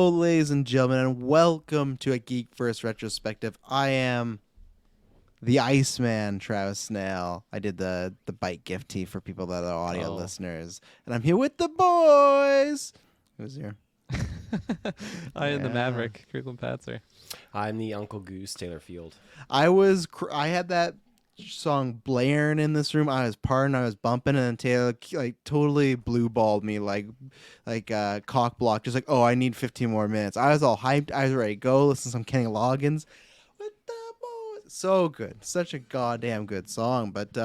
Hello, ladies and gentlemen, and welcome to a GeekVerse Retrospective. I am the Iceman, Travis Snail. I did the bite gift tee for people that are audio listeners. And I'm here with the boys. Who's here? I am the Maverick, Kirklin Patzer. I'm the Uncle Goose, Taylor Field. I had that song blaring in this room. I was partying, I was bumping, and then Taylor totally blue balled me like cock block, just like, oh, I need 15 more minutes. I was all hyped. I was ready to go listen to some Kenny Loggins with the boys. So good, such a goddamn good song. But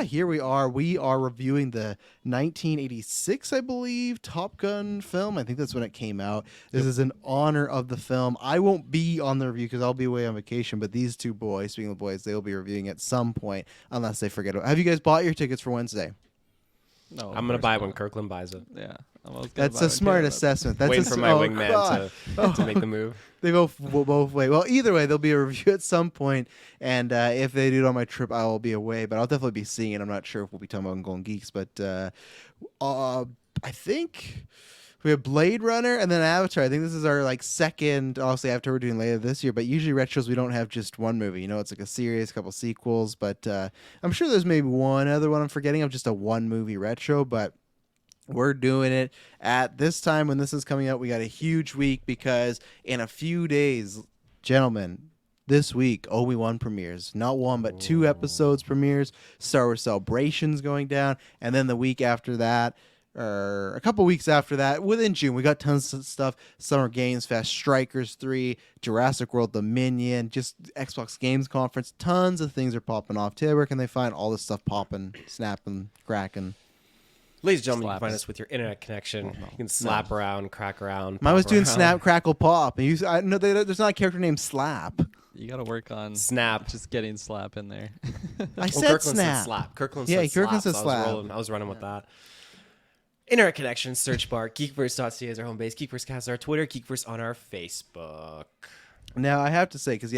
here we are reviewing the 1986, I believe, Top Gun film. I think that's when it came out. This is in honor of the film. I won't be on the review because I'll be away on vacation, but these two boys, speaking of boys, they'll be reviewing at some point unless they forget it. Have you guys bought your tickets for Wednesday? No, I'm gonna buy it when Kirklin buys it. Yeah, that's a smart assessment. That's waiting for my wingman to make the move. They both way. Well, either way, there'll be a review at some point, and if they do it on my trip, I will be away. But I'll definitely be seeing it. I'm not sure if we'll be talking about Golden Geeks, but I think we have Blade Runner and then Avatar. I think this is our second. Obviously, after we're doing later this year, but usually retros we don't have just one movie. You know, it's like a series, a couple sequels. But I'm sure there's maybe one other one I'm forgetting of, just a one movie retro. But we're doing it at this time when this is coming out. We got a huge week because in a few days, gentlemen, this week Obi-Wan premieres. Not one, but 2 episodes premieres. Star Wars Celebration's going down, and then the week after that, or a couple weeks after that, within June, we got tons of stuff. Summer Games Fest, Strikers 3, Jurassic World Dominion, just Xbox Games Conference. Tons of things are popping off. Taylor, where can they find all this stuff popping, snapping, cracking? Ladies and gentlemen, you can find us with your internet connection. You can slap around, crack around. Mine was doing Snap, Crackle, Pop. And there's not a character named Slap. You got to work on Snap. Just getting Slap in there. I said Kirklin Snap. said Slap. Kirklin said Slap. said Slap. I was running with that. Internet connection, search bar. GeekVerse.ca is our home base. GeekVerse is our Twitter. GeekVerse on our Facebook. Now, I have to say, because,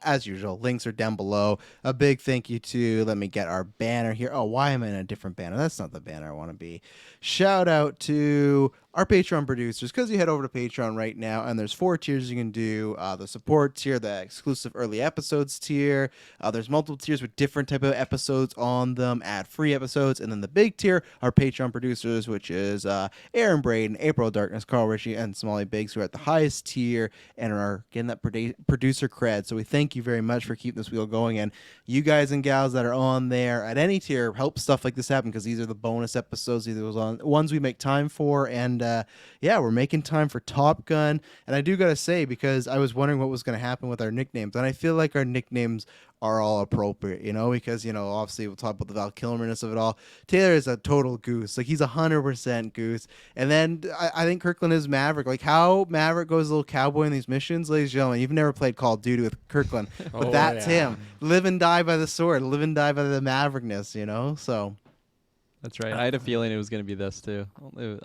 as usual, links are down below. A big thank you to, let me get our banner here. Oh, why am I in a different banner? That's not the banner I want to be. Shout out to our Patreon producers, because you head over to Patreon right now, and there's 4 tiers you can do. The support tier, the exclusive early episodes tier. There's multiple tiers with different type of episodes on them, ad-free episodes. And then the big tier, our Patreon producers, which is Aaron Braden, April Darkness, Carl Ritchie, and Smalley Biggs, who are at the highest tier and are getting that producer cred. So we thank you very much for keeping this wheel going. And you guys and gals that are on there at any tier help stuff like this happen, because these are the bonus episodes. These are the ones we make time for. And we're making time for Top Gun. And I do got to say, because I was wondering what was going to happen with our nicknames, and I feel like our nicknames are all appropriate, because, obviously we'll talk about the Val Kilmer-ness of it all. Taylor is a total goose. He's 100% goose. And then I think Kirklin is Maverick. How Maverick goes a little cowboy in these missions, ladies and gentlemen. You've never played Call of Duty with Kirklin, but that's him. Live and die by the sword. Live and die by the Maverickness, so... That's right. I had a feeling it was going to be this, too.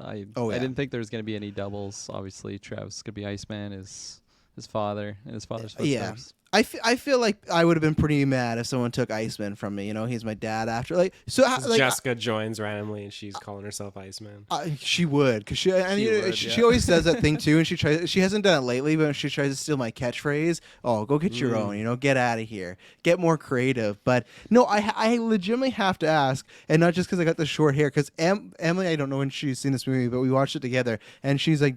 I didn't think there was going to be any doubles. Obviously, Travis could be Iceman, his father, and his father's footsteps. Yeah. I feel like I would have been pretty mad if someone took Iceman from me. He's my dad after. Jessica joins randomly and she's calling herself Iceman. She would, because she always does that thing too, and she hasn't done it lately, but she tries to steal my catchphase. Oh, go get your own. Get out of here. Get more creative. But no, I legitimately have to ask, and not just because I got the short hair. Because Emily, I don't know when she's seen this movie, but we watched it together, and she's like,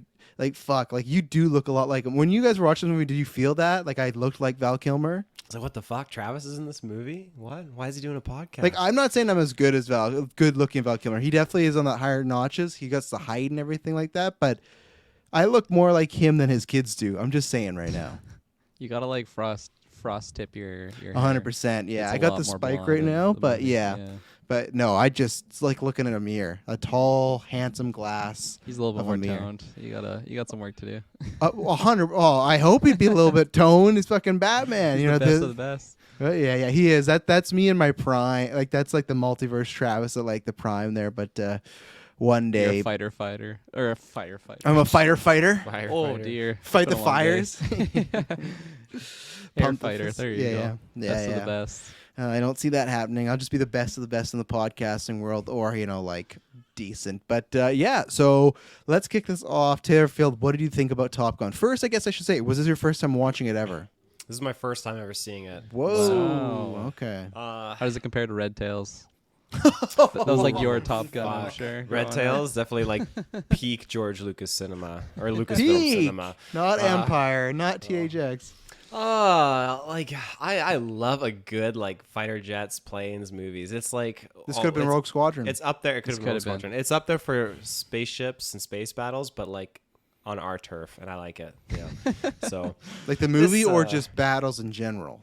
fuck, you do look a lot like him. When you guys were watching the movie, did you feel that? I looked like Val Kilmer? I was like, what the fuck? Travis is in this movie? What? Why is he doing a podcast? I'm not saying I'm as good as good-looking Val Kilmer. He definitely is on the higher notches. He gets the height and everything like that, but I look more like him than his kids do. I'm just saying right now. You got to, frost tip your hair. 100%, yeah. I got the spike right now, but yeah. But no, I just looking at a mirror, a tall, handsome glass. He's a little bit more toned. You got some work to do. 100. Oh, I hope he'd be a little bit toned. He's fucking Batman. He's the best of the best. Yeah, he is. That's me in my prime. That's the multiverse Travis at the prime there. But one day, you're a fighter or a firefighter. I'm a fighter. Oh dear, fight the fires. Air fighter. There you go. Yeah, best of the best. I don't see that happening. I'll just be the best of the best in the podcasting world, or decent. But yeah, so let's kick this off. Taylor Field, what did you think about Top Gun? First, I guess I should say, was this your first time watching it ever? This is my first time ever seeing it. Whoa. Wow. Okay. How does it compare to Red Tails? That was like your Top Gun, I'm sure. Red Tails, definitely like peak George Lucas cinema or Lucasfilm Peak, cinema. not Empire, not THX. Like I love a good like fighter jets, planes movies. It's like This could have been Rogue Squadron. It's up there. It could have been Rogue Squadron. It's up there for spaceships and space battles, but like on our turf, and I like it. Yeah. So like the movie or just battles in general?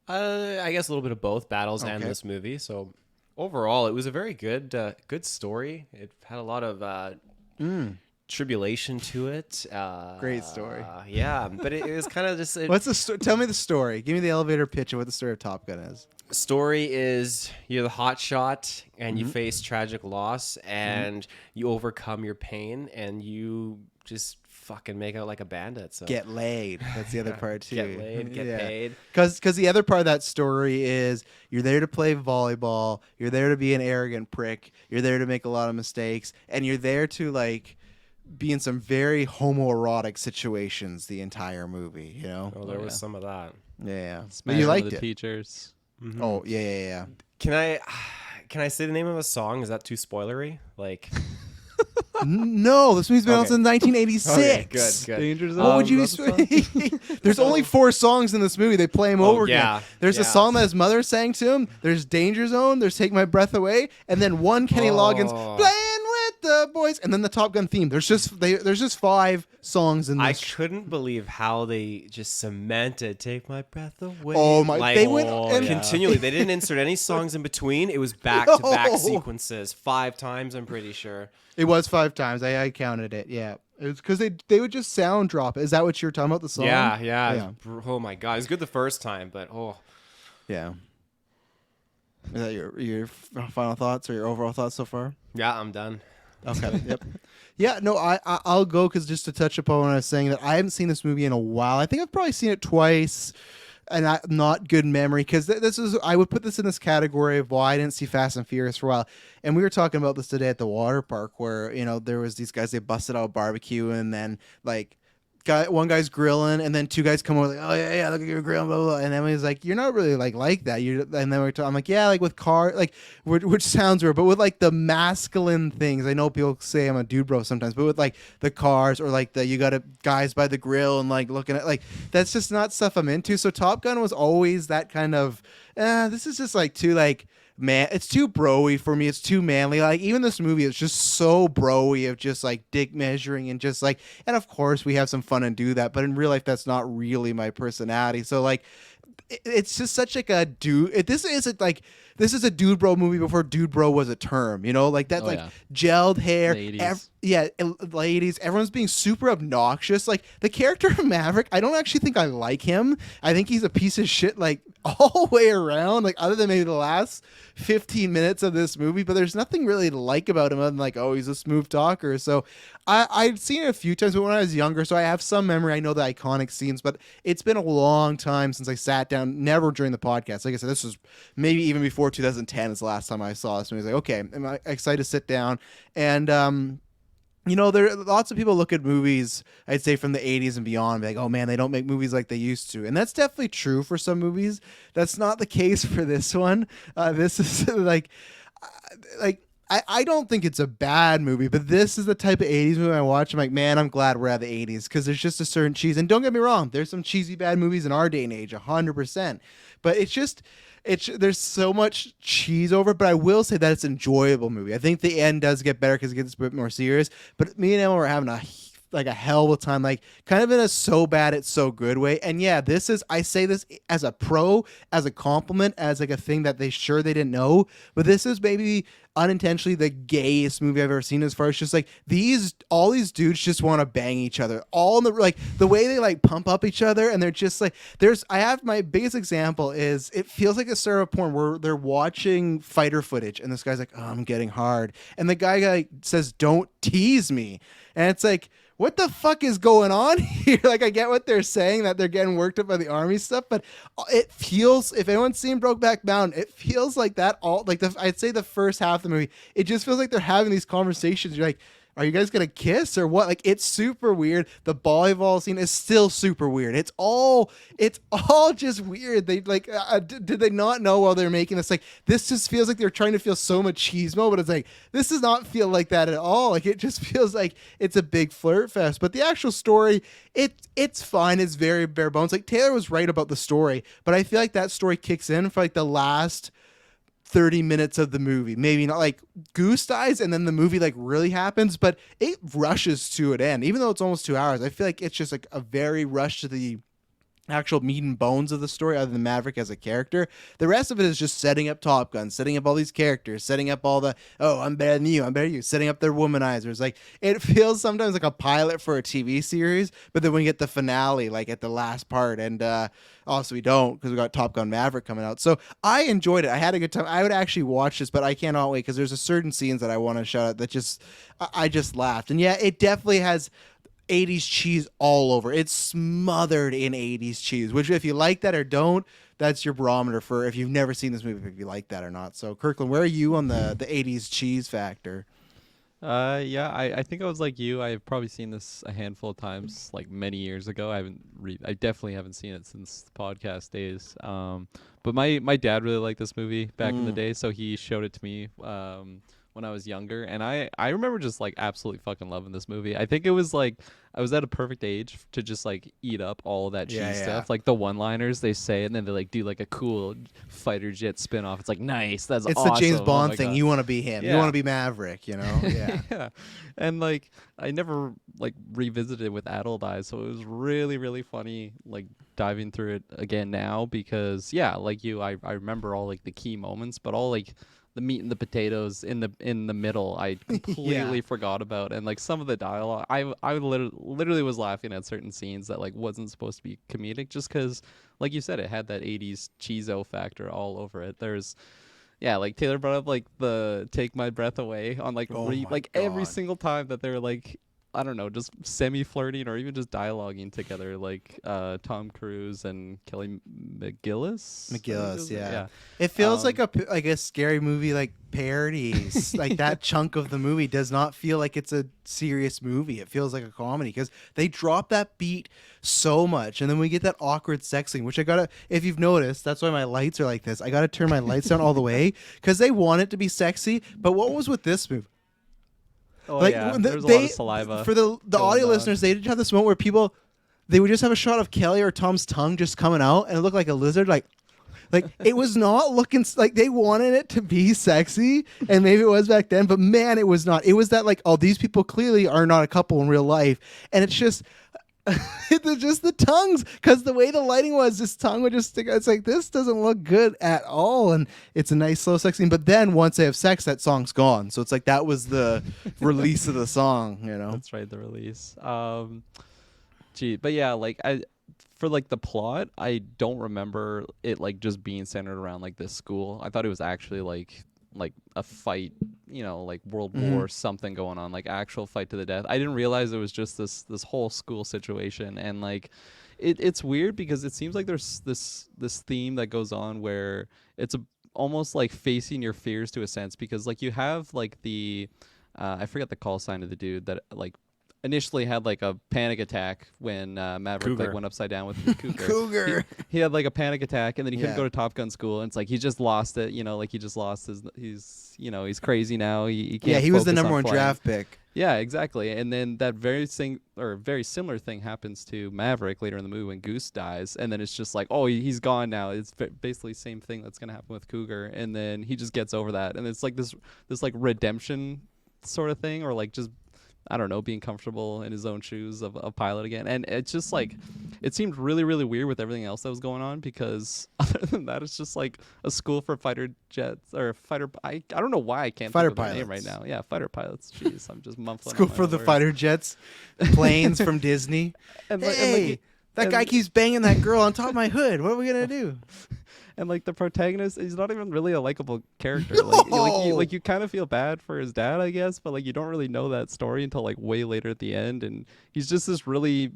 I guess a little bit of both battles and this movie. So overall, it was a very good good story. It had a lot of tribulation to it. Great story. Yeah, but it was kind of just. What's the tell me the story. Give me the elevator pitch of what the story of Top Gun is. Story is you're the hot shot and you face tragic loss and you overcome your pain and you just fucking make out like a bandit. So get laid. That's the other part too. Get laid, get paid. Because the other part of that story is you're there to play volleyball. You're there to be an arrogant prick. You're there to make a lot of mistakes, and you're there to like be in some very homoerotic situations the entire movie. You know. Oh, there was some of that. Yeah. But Smash you one of liked the it. Teachers. Mm-hmm. Oh yeah. Can I say the name of a song? Is that too spoilery? Like. No, this movie's been out since 1986. Okay, good. Danger Zone. What would you There's only 4 songs in this movie. They play them over again. There's a song that his mother sang to him. There's Danger Zone. There's Take My Breath Away. And then one Kenny Loggins playing with the boys. And then the Top Gun theme. There's just 5 songs in this. I couldn't believe how they just cemented Take My Breath Away. Oh my! Like, they went and continually. They didn't insert any songs in between. It was back-to-back sequences 5 times. I'm pretty sure. It was 5 times. I counted it. Yeah, it was because they would just sound drop it. Is that what you're talking about? The song? Yeah. Oh my god, it was good the first time, but yeah. Is that your final thoughts or your overall thoughts so far? Yeah, I'm done. Okay. Yep. Yeah. No, I'll go because just to touch upon what I was saying that I haven't seen this movie in a while. I think I've probably seen it twice. And not good memory because I would put this in this category of why I didn't see Fast and Furious for a while. And we were talking about this today at the water park where, there was these guys, they busted out a barbecue and then like one guy's grilling and then 2 guys come over like, oh yeah, look at your grill, blah, blah, blah. And then he's like, you're not really like that. And then I'm like, yeah, like with car, like which sounds weird, but with like the masculine things. I know people say I'm a dude bro sometimes, but with like the cars or like you got guys by the grill and like looking at like, that's just not stuff I'm into. So Top Gun was always that kind of, this is just like too like, man, it's too bro-y for me. It's too manly. Like even this movie is just so bro-y of just like dick measuring and just like, and of course we have some fun and do that, but in real life that's not really my personality. So like, it's just such like a dude. This is a dude bro movie before dude bro was a term. Like that gelled hair. Ladies. Everyone's being super obnoxious. Like the character of Maverick, I don't actually think I like him. I think he's a piece of shit. Like all the way around. Like other than maybe the last 15 minutes of this movie, but there's nothing really to like about him other than like, oh, he's a smooth talker. So I've seen it a few times, but when I was younger, so I have some memory. I know the iconic scenes, but it's been a long time since I sat down, never during the podcast. Like I said, this was maybe even before 2010 is the last time I saw this movie. I was like, okay, am I excited to sit down? And, there lots of people look at movies, I'd say from the 80s and beyond, and be like, oh man, they don't make movies like they used to. And that's definitely true for some movies. That's not the case for this one. This is I don't think it's a bad movie, but this is the type of 80s movie I watch. I'm like, man, I'm glad we're out of the 80s because there's just a certain cheese. And don't get me wrong, there's some cheesy bad movies in our day and age, 100%. But there's so much cheese over it, but I will say that it's an enjoyable movie. I think the end does get better because it gets a bit more serious. But me and Emma were having a hell of a time, like kind of in a so bad it's so good way. And yeah, I say this as a pro, as a compliment, as like a thing that they didn't know, but this is maybe unintentionally the gayest movie I've ever seen, as far as just like all these dudes just want to bang each other, all in the way they like pump up each other, and they're just like, I have my biggest example is it feels like a sort of porn where they're watching fighter footage and this guy's like, oh, I'm getting hard, and the guy like says, don't tease me, and it's like, what the fuck is going on here? Like, I get what they're saying, that they're getting worked up by the army stuff, but it feels, if anyone's seen Brokeback Mountain, it feels like that I'd say the first half of the the movie, it just feels like they're having these conversations. You're like, are you guys gonna kiss or what? Like, it's super weird. The volleyball scene is still super weird. It's all just weird. They like, did they not know while they were making this? Like, this just feels like they're trying to feel so machismo, but it's like, this does not feel like that at all. Like, it just feels like it's a big flirt fest. But the actual story, it's fine. It's very bare bones. Like, Taylor was right about the story, but I feel like that story kicks in for like the last 30 minutes of the movie. Maybe not, like Goose dies and then the movie like really happens, but it rushes to an end. Even though it's almost 2 hours, I feel like it's just like a very rush to the actual meat and bones of the story, other than Maverick as a character. The rest of it is just setting up Top Gun, setting up all these characters, setting up all the, oh, I'm better than you, I'm better than you, setting up their womanizers. Like, it feels sometimes like a pilot for a TV series, but then we get the finale like at the last part, and also we don't, because we got Top Gun Maverick coming out. So I enjoyed it. I had a good time. I would actually watch this, but I cannot wait, because there's a certain scenes that I want to shout out that just I just laughed. And yeah, it definitely has 80s cheese all over. It's smothered in 80s cheese, which if you like that or don't, that's your barometer for if you've never seen this movie, if you like that or not. So Kirklin, where are you on the 80s cheese factor? Yeah, I think I was like you. I've probably seen this a handful of times, like many years ago. I definitely haven't seen it since the podcast days. But my dad really liked this movie back in the day, so he showed it to me when I was younger, and I remember just like absolutely fucking loving this movie. I think it was like I was at a perfect age to just like eat up all of that cheese stuff, like the one-liners they say, and then they like do like a cool fighter jet spin-off. It's like, nice, that's it's awesome. The James Bond thing. God. You want to be him. You want to be Maverick, you know? Yeah. Yeah. And like I never like revisited it with adult eyes, so it was really, really funny like diving through it again now, because yeah, like you, I remember all like the key moments, but all like the meat and the potatoes in the middle I completely forgot about. And like some of the dialogue, I literally was laughing at certain scenes that like wasn't supposed to be comedic, just because like you said, it had that 80s cheezo factor all over it. There's like Taylor brought up like the Take My Breath Away on like every single time that they're like, I don't know, just semi-flirting or even just dialoguing together, like Tom Cruise and Kelly McGillis. Yeah. It feels like a scary movie, like parodies. Like that chunk of the movie does not feel like it's a serious movie. It feels like a comedy, because they drop that beat so much, and then we get that awkward sex scene, which I gotta, if you've noticed, that's why my lights are like this. I gotta turn my lights down all the way, because they want it to be sexy. But what was with this movie? Oh, like, yeah, there's a lot of saliva. For the audio listeners, they did have this moment where they would just have a shot of Kelly or Tom's tongue just coming out, and it looked like a lizard. Like it was not looking like they wanted it to be sexy, and maybe it was back then, but man, it was not. It was that like, oh, these people clearly are not a couple in real life, and it's just. It's just the tongues, because the way the lighting was, this tongue would just stick out. It's like, this doesn't look good at all, and it's a nice slow sex scene, but then once they have sex, that song's gone. So it's like that was the release of the song, you know? That's right, the release. But yeah, like for like the plot, I don't remember it like just being centered around like this school. I thought it was actually like a fight, you know, like World War something going on, like actual fight to the death. I didn't realize it was just this whole school situation. And like it's weird, because it seems like there's this theme that goes on where it's almost like facing your fears to a sense, because like you have like the I forget the call sign of the dude that like initially had like a panic attack when Maverick like went upside down with Cougar. He had like a panic attack, and then he couldn't go to Top Gun school, and it's like he just lost it, you know, like he just lost he's crazy now. He can't. He was the number one draft pick. Yeah, exactly. And then that very similar thing happens to Maverick later in the movie when Goose dies, and then it's just like, oh, he's gone now. It's basically the same thing that's gonna happen with Cougar, and then he just gets over that, and it's like this like redemption sort of thing, or like just, I don't know, being comfortable in his own shoes of a pilot again. And it's just like, it seemed really, really weird with everything else that was going on, because other than that, it's just like a school for fighter jets or fighter. I don't know why I can't fighter think of pilots. the name right now. Yeah, fighter pilots. Jeez, I'm just mumbling. School for the words. fighter jets, planes from Disney. That guy keeps banging that girl on top of my hood. What are we gonna do? And like the protagonist, he's not even really a likable character. Like you kind of feel bad for his dad, I guess, but like you don't really know that story until like way later at the end, and he's just this really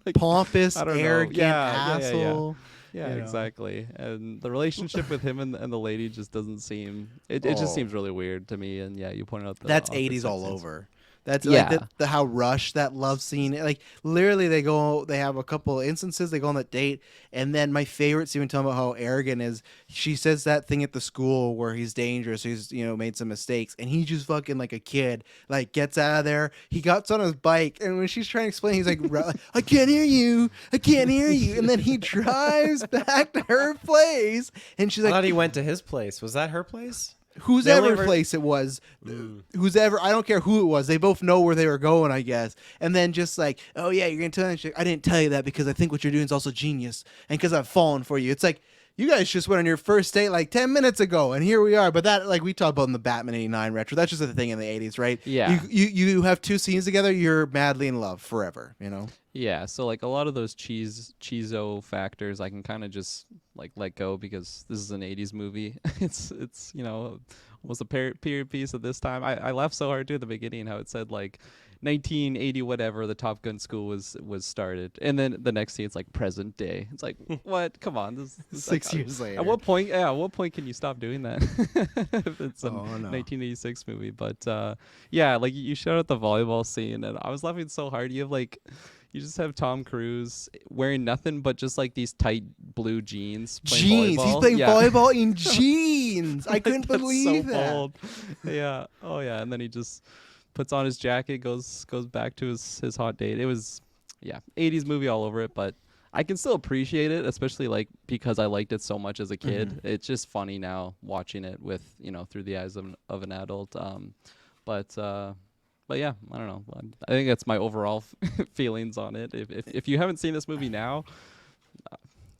like, pompous, I don't know. arrogant asshole. Yeah, you know. exactly. And the relationship with him and the lady just doesn't seem. It just seems really weird to me. And yeah, you pointed out That's awkward 80s sex all scenes. over. That's Yeah. like the how Rush, that love scene, like literally they have a couple of instances, they go on that date, and then my favorite scene, talking about how arrogant is, she says that thing at the school where he's dangerous, he's made some mistakes, and he just fucking like a kid, like gets out of there, he gets on his bike, and when she's trying to explain, he's like, I can't hear you, and then he drives back to her place, and she's I like, thought he went to his place. Was that her place? whose They only ever ever- place it was, whose ever, I don't care who it was. They both know where they were going, I guess. And then just like, oh yeah, you're gonna tell me. I didn't tell you that because I think what you're doing is also genius, and because I've fallen for you. It's like you guys just went on your first date like 10 minutes ago, and here we are. But that, like we talked about in the Batman '89 retro, that's just a thing in the '80s, right? Yeah. You have two scenes together, you're madly in love forever. Yeah, so like a lot of those cheeso factors I can kind of just like let go because this is an 80s movie. it's almost a period piece at this time. I laughed so hard too at the beginning how it said like 1980 whatever the Top Gun school was started, and then the next scene it's like present day. It's like what? Come on, this 6 like, years later. At what point? Yeah, at what point can you stop doing that? If it's a Oh, no. 1986 movie, but yeah, like you showed out the volleyball scene, and I was laughing so hard. You just have Tom Cruise wearing nothing but just like these tight blue jeans. Jeans. Volleyball. He's playing Yeah. volleyball in jeans. I couldn't That's believe so that. bold. Yeah. Oh yeah. And then he just puts on his jacket, goes back to his hot date. It was 80s movie all over it, but I can still appreciate it, especially like because I liked it so much as a kid. It's just funny now watching it with through the eyes of an adult. But yeah, I don't know. I think that's my overall feelings on it. If you haven't seen this movie now,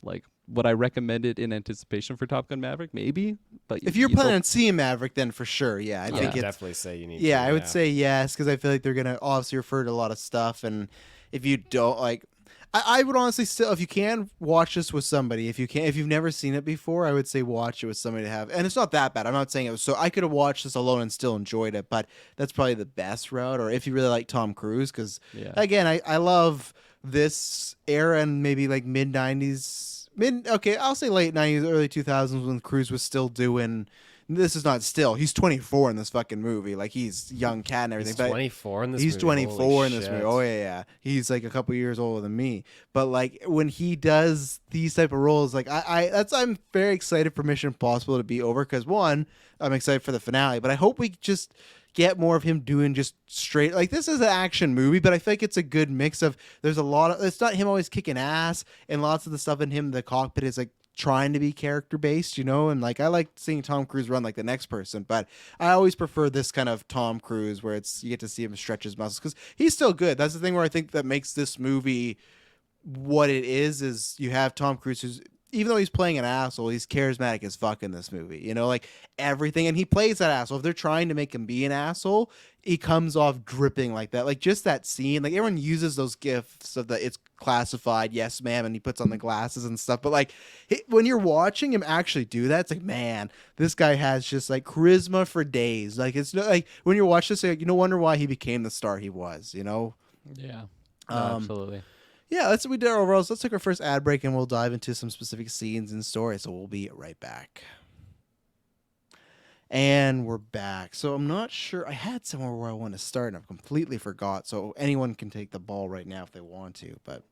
like would I recommend it in anticipation for Top Gun Maverick? Maybe, but If you're planning on seeing Maverick, then for sure, yeah. I I think would it's definitely say you need. yeah, to, I would say yes because I feel like they're gonna obviously refer to a lot of stuff, and if you don't like, I would honestly still, if you can watch this with somebody, if you've never seen it before, I would say watch it with somebody to have, and it's not that bad. I'm not saying it was so. I could have watched this alone and still enjoyed it, but that's probably the best route. Or if you really like Tom Cruise, because again, I love this era and maybe like mid '90s, I'll say late '90s, early 2000s when Cruise was still doing. This is not still. He's 24 in this fucking movie. Like he's young cat and everything. He's but 24 in this he's movie. 24 Holy in this shit. movie. Oh yeah. He's like a couple years older than me. But like when he does these type of roles, like I'm very excited for Mission Impossible to be over because one, I'm excited for the finale, but I hope we just get more of him doing just straight, like this is an action movie, but I feel like it's a good mix of, there's a lot of, it's not him always kicking ass, and lots of the stuff in him, the cockpit is like trying to be character based, and like I like seeing Tom Cruise run like the next person, but I always prefer this kind of Tom Cruise where it's, you get to see him stretch his muscles because he's still good. That's the thing where I think that makes this movie what it is you have Tom Cruise who's, even though he's playing an asshole, he's charismatic as fuck in this movie. Like everything, and he plays that asshole. If they're trying to make him be an asshole, he comes off dripping like that. Like just that scene, like everyone uses those gifs of the it's classified, yes ma'am, and he puts on the glasses and stuff. But like when you're watching him actually do that, it's like, man, this guy has just like charisma for days. Like it's no, like when you watch this, like, you no wonder why he became the star he was. Yeah, absolutely. Yeah, that's what we did our overalls. Let's take our first ad break and we'll dive into some specific scenes and stories. So we'll be right back. And we're back. So I'm not sure. I had somewhere where I want to start and I've completely forgot. So anyone can take the ball right now if they want to. But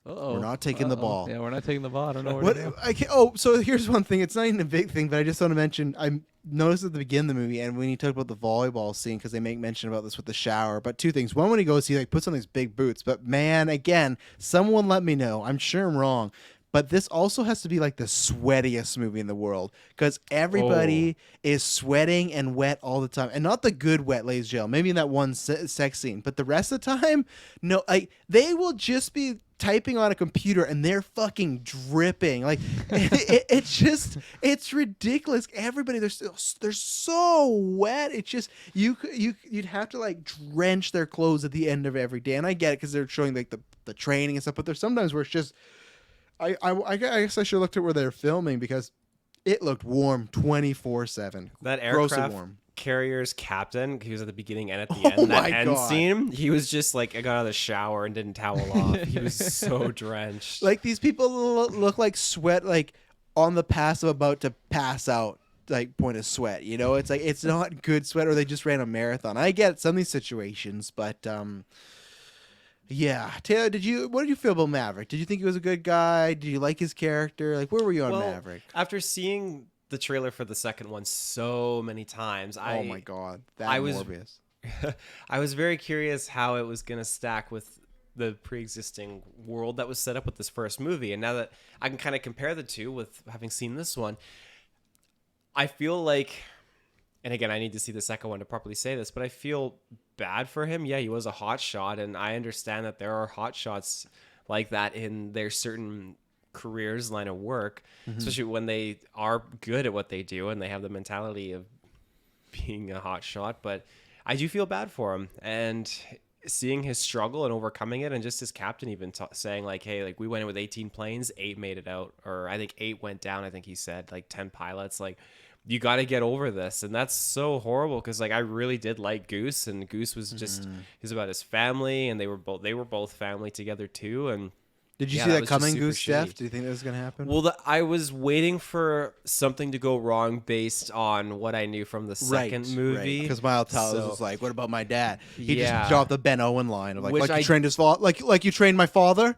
we're not taking the ball. Yeah, we're not taking the ball. I don't know where to go. So here's one thing. It's not even a big thing, but I just want to mention. I noticed at the beginning of the movie, and when you talk about the volleyball scene, because they make mention about this with the shower. But two things. One, when he goes, he like puts on these big boots. But man, again, someone let me know. I'm sure I'm wrong. But this also has to be like the sweatiest movie in the world because everybody is sweating and wet all the time, and not the good wet, ladies and gentlemen. Maybe in that one sex scene, but the rest of the time, no. Like they will just be typing on a computer and they're fucking dripping. Like it's ridiculous. Everybody, they're so wet. It's just you'd have to like drench their clothes at the end of every day. And I get it because they're showing like the training and stuff. But there's sometimes where it's just I guess I should have looked at where they're filming because it looked warm 24/7. That Grossly aircraft warm. carrier's captain, he was at the beginning and at the end. That my end God. scene, he was just like, I got out of the shower and didn't towel off. He was so drenched. Like these people look like sweat, like on the pass of about to pass out, like point of sweat. You know, it's like it's not good sweat, or they just ran a marathon. I get some of these situations, but yeah. Taylor, what did you feel about Maverick? Did you think he was a good guy? Did you like his character? Like, where were you on Maverick? After seeing the trailer for the second one so many times, Oh my God, I was Morbius. I was very curious how it was going to stack with the pre-existing world that was set up with this first movie. And now that I can kind of compare the two with having seen this one, I feel like, and again, I need to see the second one to properly say this, but I feel bad for him. Yeah, he was a hot shot, and I understand that there are hot shots like that in their certain careers, line of work, especially when they are good at what they do and they have the mentality of being a hot shot. But I do feel bad for him, and seeing his struggle and overcoming it, and just his captain even saying like, hey, like we went in with 18 planes, 8 made it out, or I think 8 went down. I think he said like 10 pilots. Like, you got to get over this. And that's so horrible because like I really did like Goose, and Goose was just he's about his family, and they were both family together too. And did you yeah, see that was just coming, super Goose, Jeff? shitty. Do you think that was gonna happen? Well, I was waiting for something to go wrong based on what I knew from the second movie. Because Miles Teller So- was like, "What about my dad?" He Yeah. just dropped the Ben Owen line of like, Which "Like I- you trained his father, like you trained my father."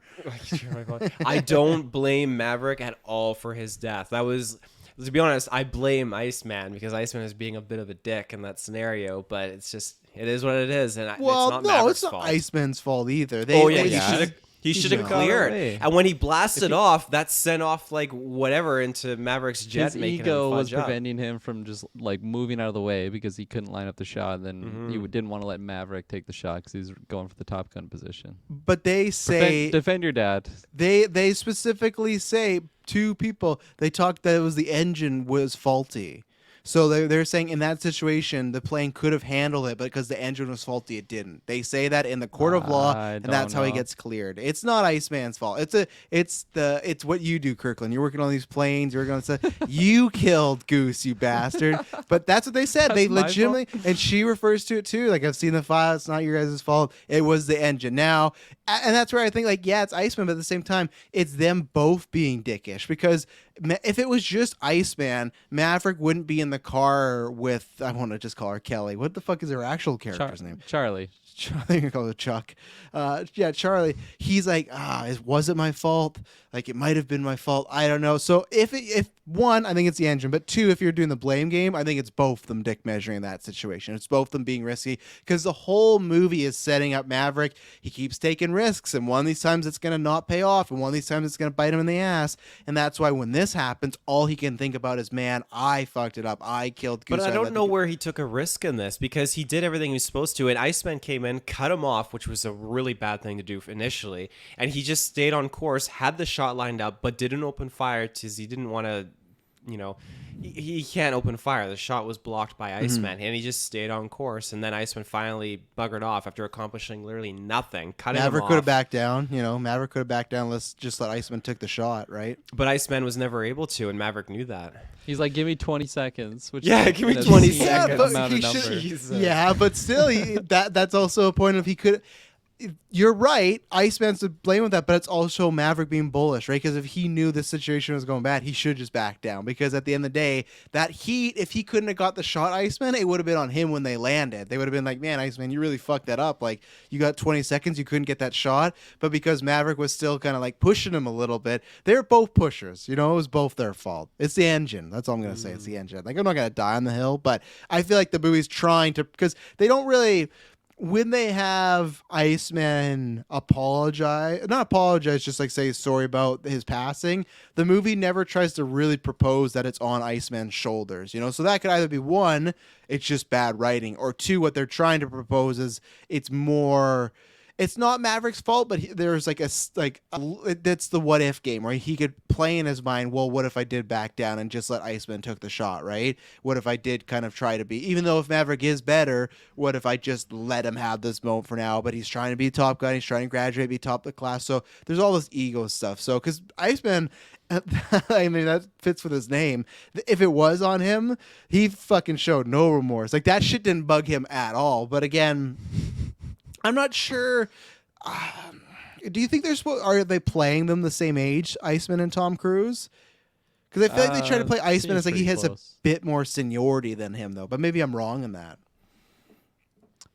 I don't blame Maverick at all for his death. That was, to be honest, I blame Iceman because Iceman is being a bit of a dick in that scenario. But it's just, it is what it is, and Well, it's not no, Maverick's it's not fault. Iceman's fault either. Oh yeah, they- he should have got cleared. away. And when he blasted off, that sent off like whatever into Maverick's jet, His making ego him was fudge up. preventing him from just like moving out of the way because he couldn't line up the shot. Then he didn't want to let Maverick take the shot because he's going for the Top Gun position. But they say Defend your dad. they specifically say two people. They talked that it was the engine was faulty. So they're saying in that situation the plane could have handled it, but because the engine was faulty, it didn't. They say that in the court of law, I and that's how he don't know. gets cleared. It's not Iceman's fault. It's what you do, Kirkland. You're working on these planes. You're going to say you killed Goose, you bastard. But that's what they said. They That's my legitimately, and she refers to it too. Like, I've seen the file. It's not your guys' fault. It was the engine. Now, and that's where I think, like, yeah, it's Iceman, but at the same time, it's them both being dickish because if it was just Iceman, Maverick wouldn't be in the car with, I want to just call her Kelly. What the fuck is her actual character's name? Charlie. I think I call it Chuck. Yeah, Charlie. He's like, was it my fault? Like, it might have been my fault. I don't know. So if one, I think it's the engine, but two, if you're doing the blame game, I think it's both them dick measuring that situation. It's both them being risky because the whole movie is setting up Maverick. He keeps taking risks, and one of these times it's gonna not pay off, and one of these times it's gonna bite him in the ass. And that's why when this happens, all he can think about is, man, I fucked it up. I killed Goose. But I don't know where he took a risk in this because he did everything he was supposed to, and Iceman came in, cut him off, which was a really bad thing to do initially, and he just stayed on course, had the shot lined up, but didn't open fire because he didn't want to, he can't open fire. The shot was blocked by Iceman, and he just stayed on course, and then Iceman finally buggered off after accomplishing literally nothing, cutting him Maverick off. could have backed down. Maverick could have backed down. Let's just let Iceman took the shot, right? But Iceman was never able to, and Maverick knew that. He's like, give me 20 seconds. Which Yeah, is give me an 20 obscene seconds. amount of he should- number. Jesus. Yeah, but still, that's also a point of he could. You're right. Iceman's to blame with that, but it's also Maverick being bullish, right? Because if he knew the situation was going bad, he should just back down. Because at the end of the day, that heat, if he couldn't have got the shot, Iceman, it would have been on him when they landed. They would have been like, man, Iceman, you really fucked that up. Like, you got 20 seconds, you couldn't get that shot. But because Maverick was still kind of like pushing him a little bit, they're both pushers. It was both their fault. It's the engine. That's all I'm going to say. It's the engine. Like, I'm not going to die on the hill, but I feel like the movie's trying to, because they don't really. when they have Iceman not apologize, just like say sorry about his passing, the movie never tries to really propose that it's on Iceman's shoulders, you know? So that could either be one, it's just bad writing, or two, what they're trying to propose is it's not Maverick's fault, but there's that's the what if game, right? He could play in his mind, well, what if I did back down and just let Iceman took the shot, right? What if I did kind of try to be, even though if Maverick is better, what if I just let him have this moment for now? But he's trying to be top gun, he's trying to graduate, be top of the class. So there's all this ego stuff. So because Iceman, I mean, that fits with his name. If it was on him, he fucking showed no remorse. Like that shit didn't bug him at all. But again, I'm not sure. Do you think are they playing them the same age, Iceman and Tom Cruise? Because I feel like they try to play Iceman as like he has a bit more seniority than him, though. But maybe I'm wrong in that.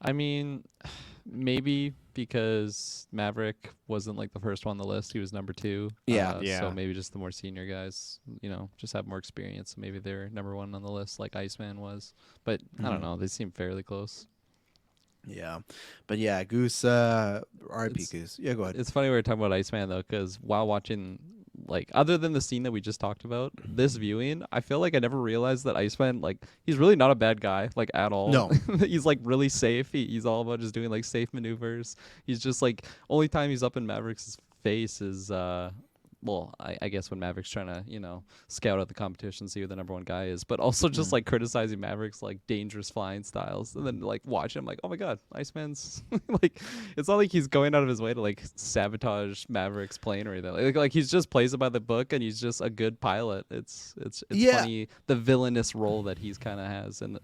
I mean, maybe because Maverick wasn't like the first one on the list; he was number 2. Yeah. So maybe just the more senior guys, just have more experience. So maybe they're number 1 on the list, like Iceman was. But I don't know; they seem fairly close. Yeah, but yeah, Goose, R.I.P. Goose. Yeah, go ahead. It's funny we were talking about Iceman though, because while watching, like, other than the scene that we just talked about, this viewing, I feel like I never realized that Iceman, like, he's really not a bad guy, like, at all. No. He's like really safe. He's all about just doing like safe maneuvers. He's just like, only time he's up in Maverick's face is well, I guess when Maverick's trying to, scout out the competition, see who the number 1 guy is, but also just like criticizing Maverick's like dangerous flying styles, and then like watch him like, oh my god, Iceman's like, it's not like he's going out of his way to like sabotage Maverick's plane or anything. Like he's just plays it by the book, and he's just a good pilot. It's funny the villainous role that he's kind of has in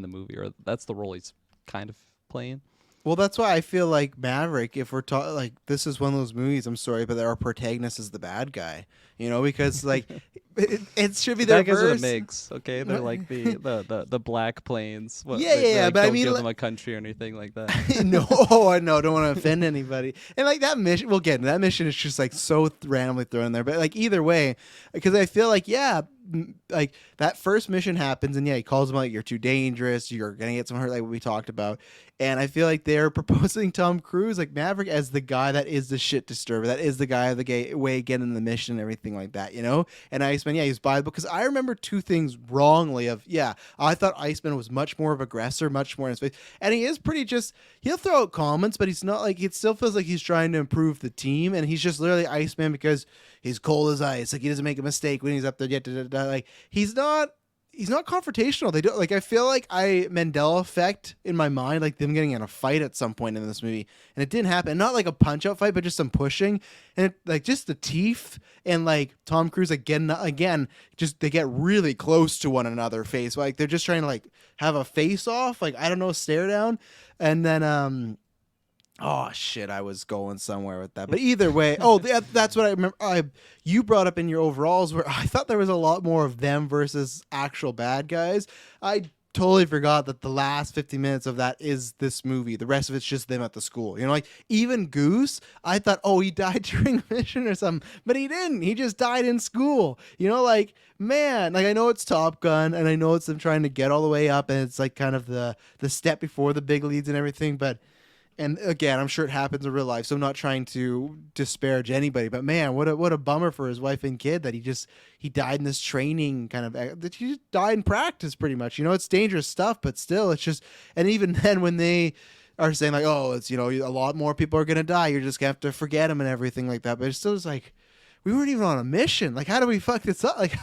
the movie, or that's the role he's kind of playing. Well, that's why I feel like Maverick, if we're talking, like, this is one of those movies, I'm sorry, but our protagonist is the bad guy, because, like, it should be the bad guys are reverse. the MiGs, okay? They're like the black planes. Yeah, but I mean, don't give them a country or anything like that. No, don't want to offend anybody. And, like, that mission, well, again, that mission is just, like, so randomly thrown there. But, like, either way, because I feel like, like, that first mission happens, and, he calls him, like, you're too dangerous, you're going to get some hurt, like what we talked about. And I feel like they're proposing Tom Cruise, like Maverick, as the guy that is the shit disturber, that is the guy of the way getting the mission and everything like that, And Iceman, he's by the book. Because I remember two things wrongly I thought Iceman was much more of aggressor, much more in his face. And he is pretty he'll throw out comments, but he's not like, it still feels like he's trying to improve the team. And he's just literally Iceman because he's cold as ice. Like, he doesn't make a mistake when he's up there. Like, he's not confrontational. They don't, like, I feel like Mandela effect in my mind, like them getting in a fight at some point in this movie, and it didn't happen. Not like a punch out fight, but just some pushing, and like just the teeth, and like Tom Cruise again, just they get really close to one another face, like they're just trying to like have a face off, like, I don't know, stare down, and then oh shit, I was going somewhere with that. But either way, that's what I remember. You brought up in your overalls where I thought there was a lot more of them versus actual bad guys. I totally forgot that the last 50 minutes of that is this movie. The rest of it's just them at the school. Like even Goose, I thought, he died during a mission or something, but he didn't. He just died in school. Like, man, like I know it's Top Gun and I know it's them trying to get all the way up and it's like kind of the step before the big leads and everything, but and again, I'm sure it happens in real life, so I'm not trying to disparage anybody. But man, what a bummer for his wife and kid that he died in this training that he just died in practice pretty much. It's dangerous stuff, but still, it's just. And even then, when they are saying like, it's a lot more people are gonna die, you're just gonna have to forget them and everything like that. But it's still just like, we weren't even on a mission. Like, how do we fuck this up? Like.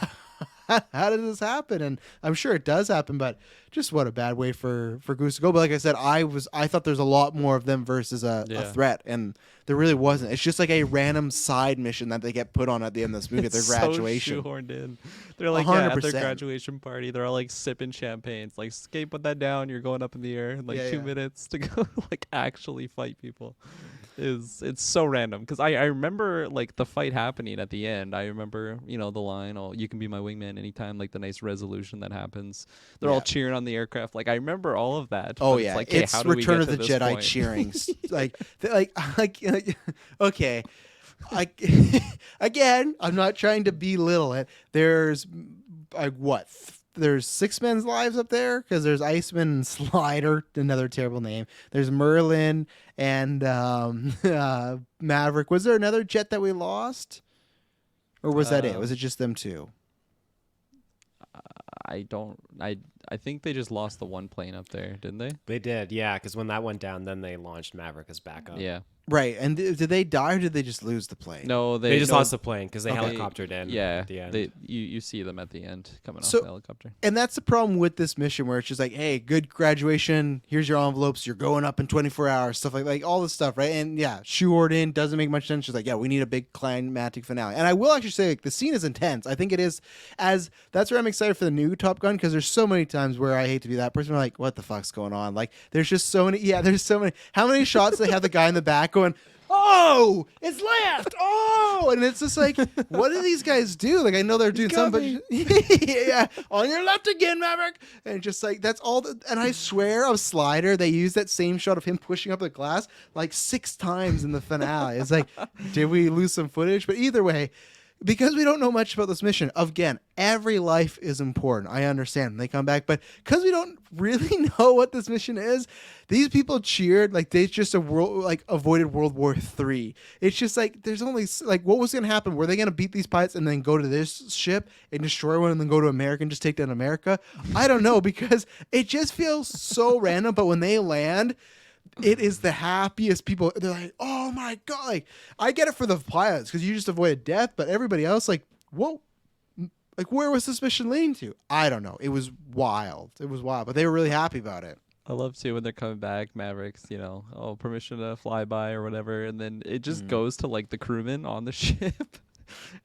How did this happen? And I'm sure it does happen, but just what a bad way for Goose to go. But like I said, I thought there's a lot more of them versus a threat, and there really wasn't. It's just like a random side mission that they get put on at the end of this movie at their graduation. So shoehorned in. They're like, at their graduation party, they're all like sipping champagne. It's like, Skate, put that down. You're going up in the air in like 2 minutes to go like actually fight people. It's so random because I remember like the fight happening at the end. I remember the line, you can be my wingman anytime, like the nice resolution that happens. They're all cheering on the aircraft. Like I remember all of that. It's like, it's how do Return we of get the to this Jedi point? cheering. Okay. Again, I'm not trying to belittle it. There's there's six men's lives up there because there's Iceman and Slider, another terrible name. There's Merlin and Maverick. Was there another jet that we lost, or was that it? Was it just them two? I don't. I think they just lost the one plane up there, didn't they? They did, yeah, because when that went down, then they launched Maverick as backup. Yeah. Right. And did they die or did they just lose the plane? No, They just no, lost the plane because they Okay. helicoptered in Yeah, at the end. you see them at the end coming off So- the helicopter. And that's the problem with this mission where it's just like, hey, good graduation. Here's your envelopes. You're going up in 24 hours. Stuff like all this stuff, right? And yeah, shoehorned in. Doesn't make much sense. Just like, yeah, we need a big climactic finale. And I will actually say, like, the scene is intense. I think it is. That's where I'm excited for the new Top Gun because there's so many times where I hate to be that person. Where like, what the fuck's going on? Like, there's just so many. Yeah, there's so many. How many shots they have the guy in the back going, oh, it's left. Oh, and it's just like, what do these guys do? Like, I know they're doing something, but yeah, on your left again, Maverick. And just like, that's all. And I swear, of Slider, they used that same shot of him pushing up the glass like 6 times in the finale. It's like, did we lose some footage? But either way, because we don't know much about this mission, again, every life is important. I understand they come back, but because we don't really know what this mission is, these people cheered like they just avoided World War III. It's just like there's only like what was going to happen? Were they going to beat these pilots and then go to this ship and destroy one and then go to America and just take down America? I don't know because it just feels so random. But when they land, it is the happiest people. They're like, oh my God. Like, I get it for the pilots because you just avoided death, but everybody else, like, whoa. Like, where was this mission leading to? I don't know. It was wild. It was wild, but they were really happy about it. I love too when they're coming back, Mavericks, permission to fly by or whatever, and then it just goes to like the crewmen on the ship.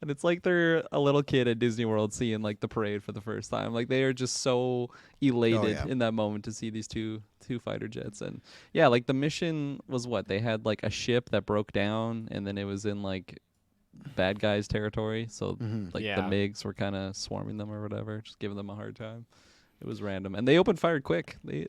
And it's like they're a little kid at Disney World seeing like the parade for the first time. Like they are just so elated in that moment to see these two fighter jets. And yeah, like the mission was what? They had like a ship that broke down and then it was in like bad guys territory. So the MiGs were kind of swarming them or whatever, just giving them a hard time. It was random. And they opened fire quick. They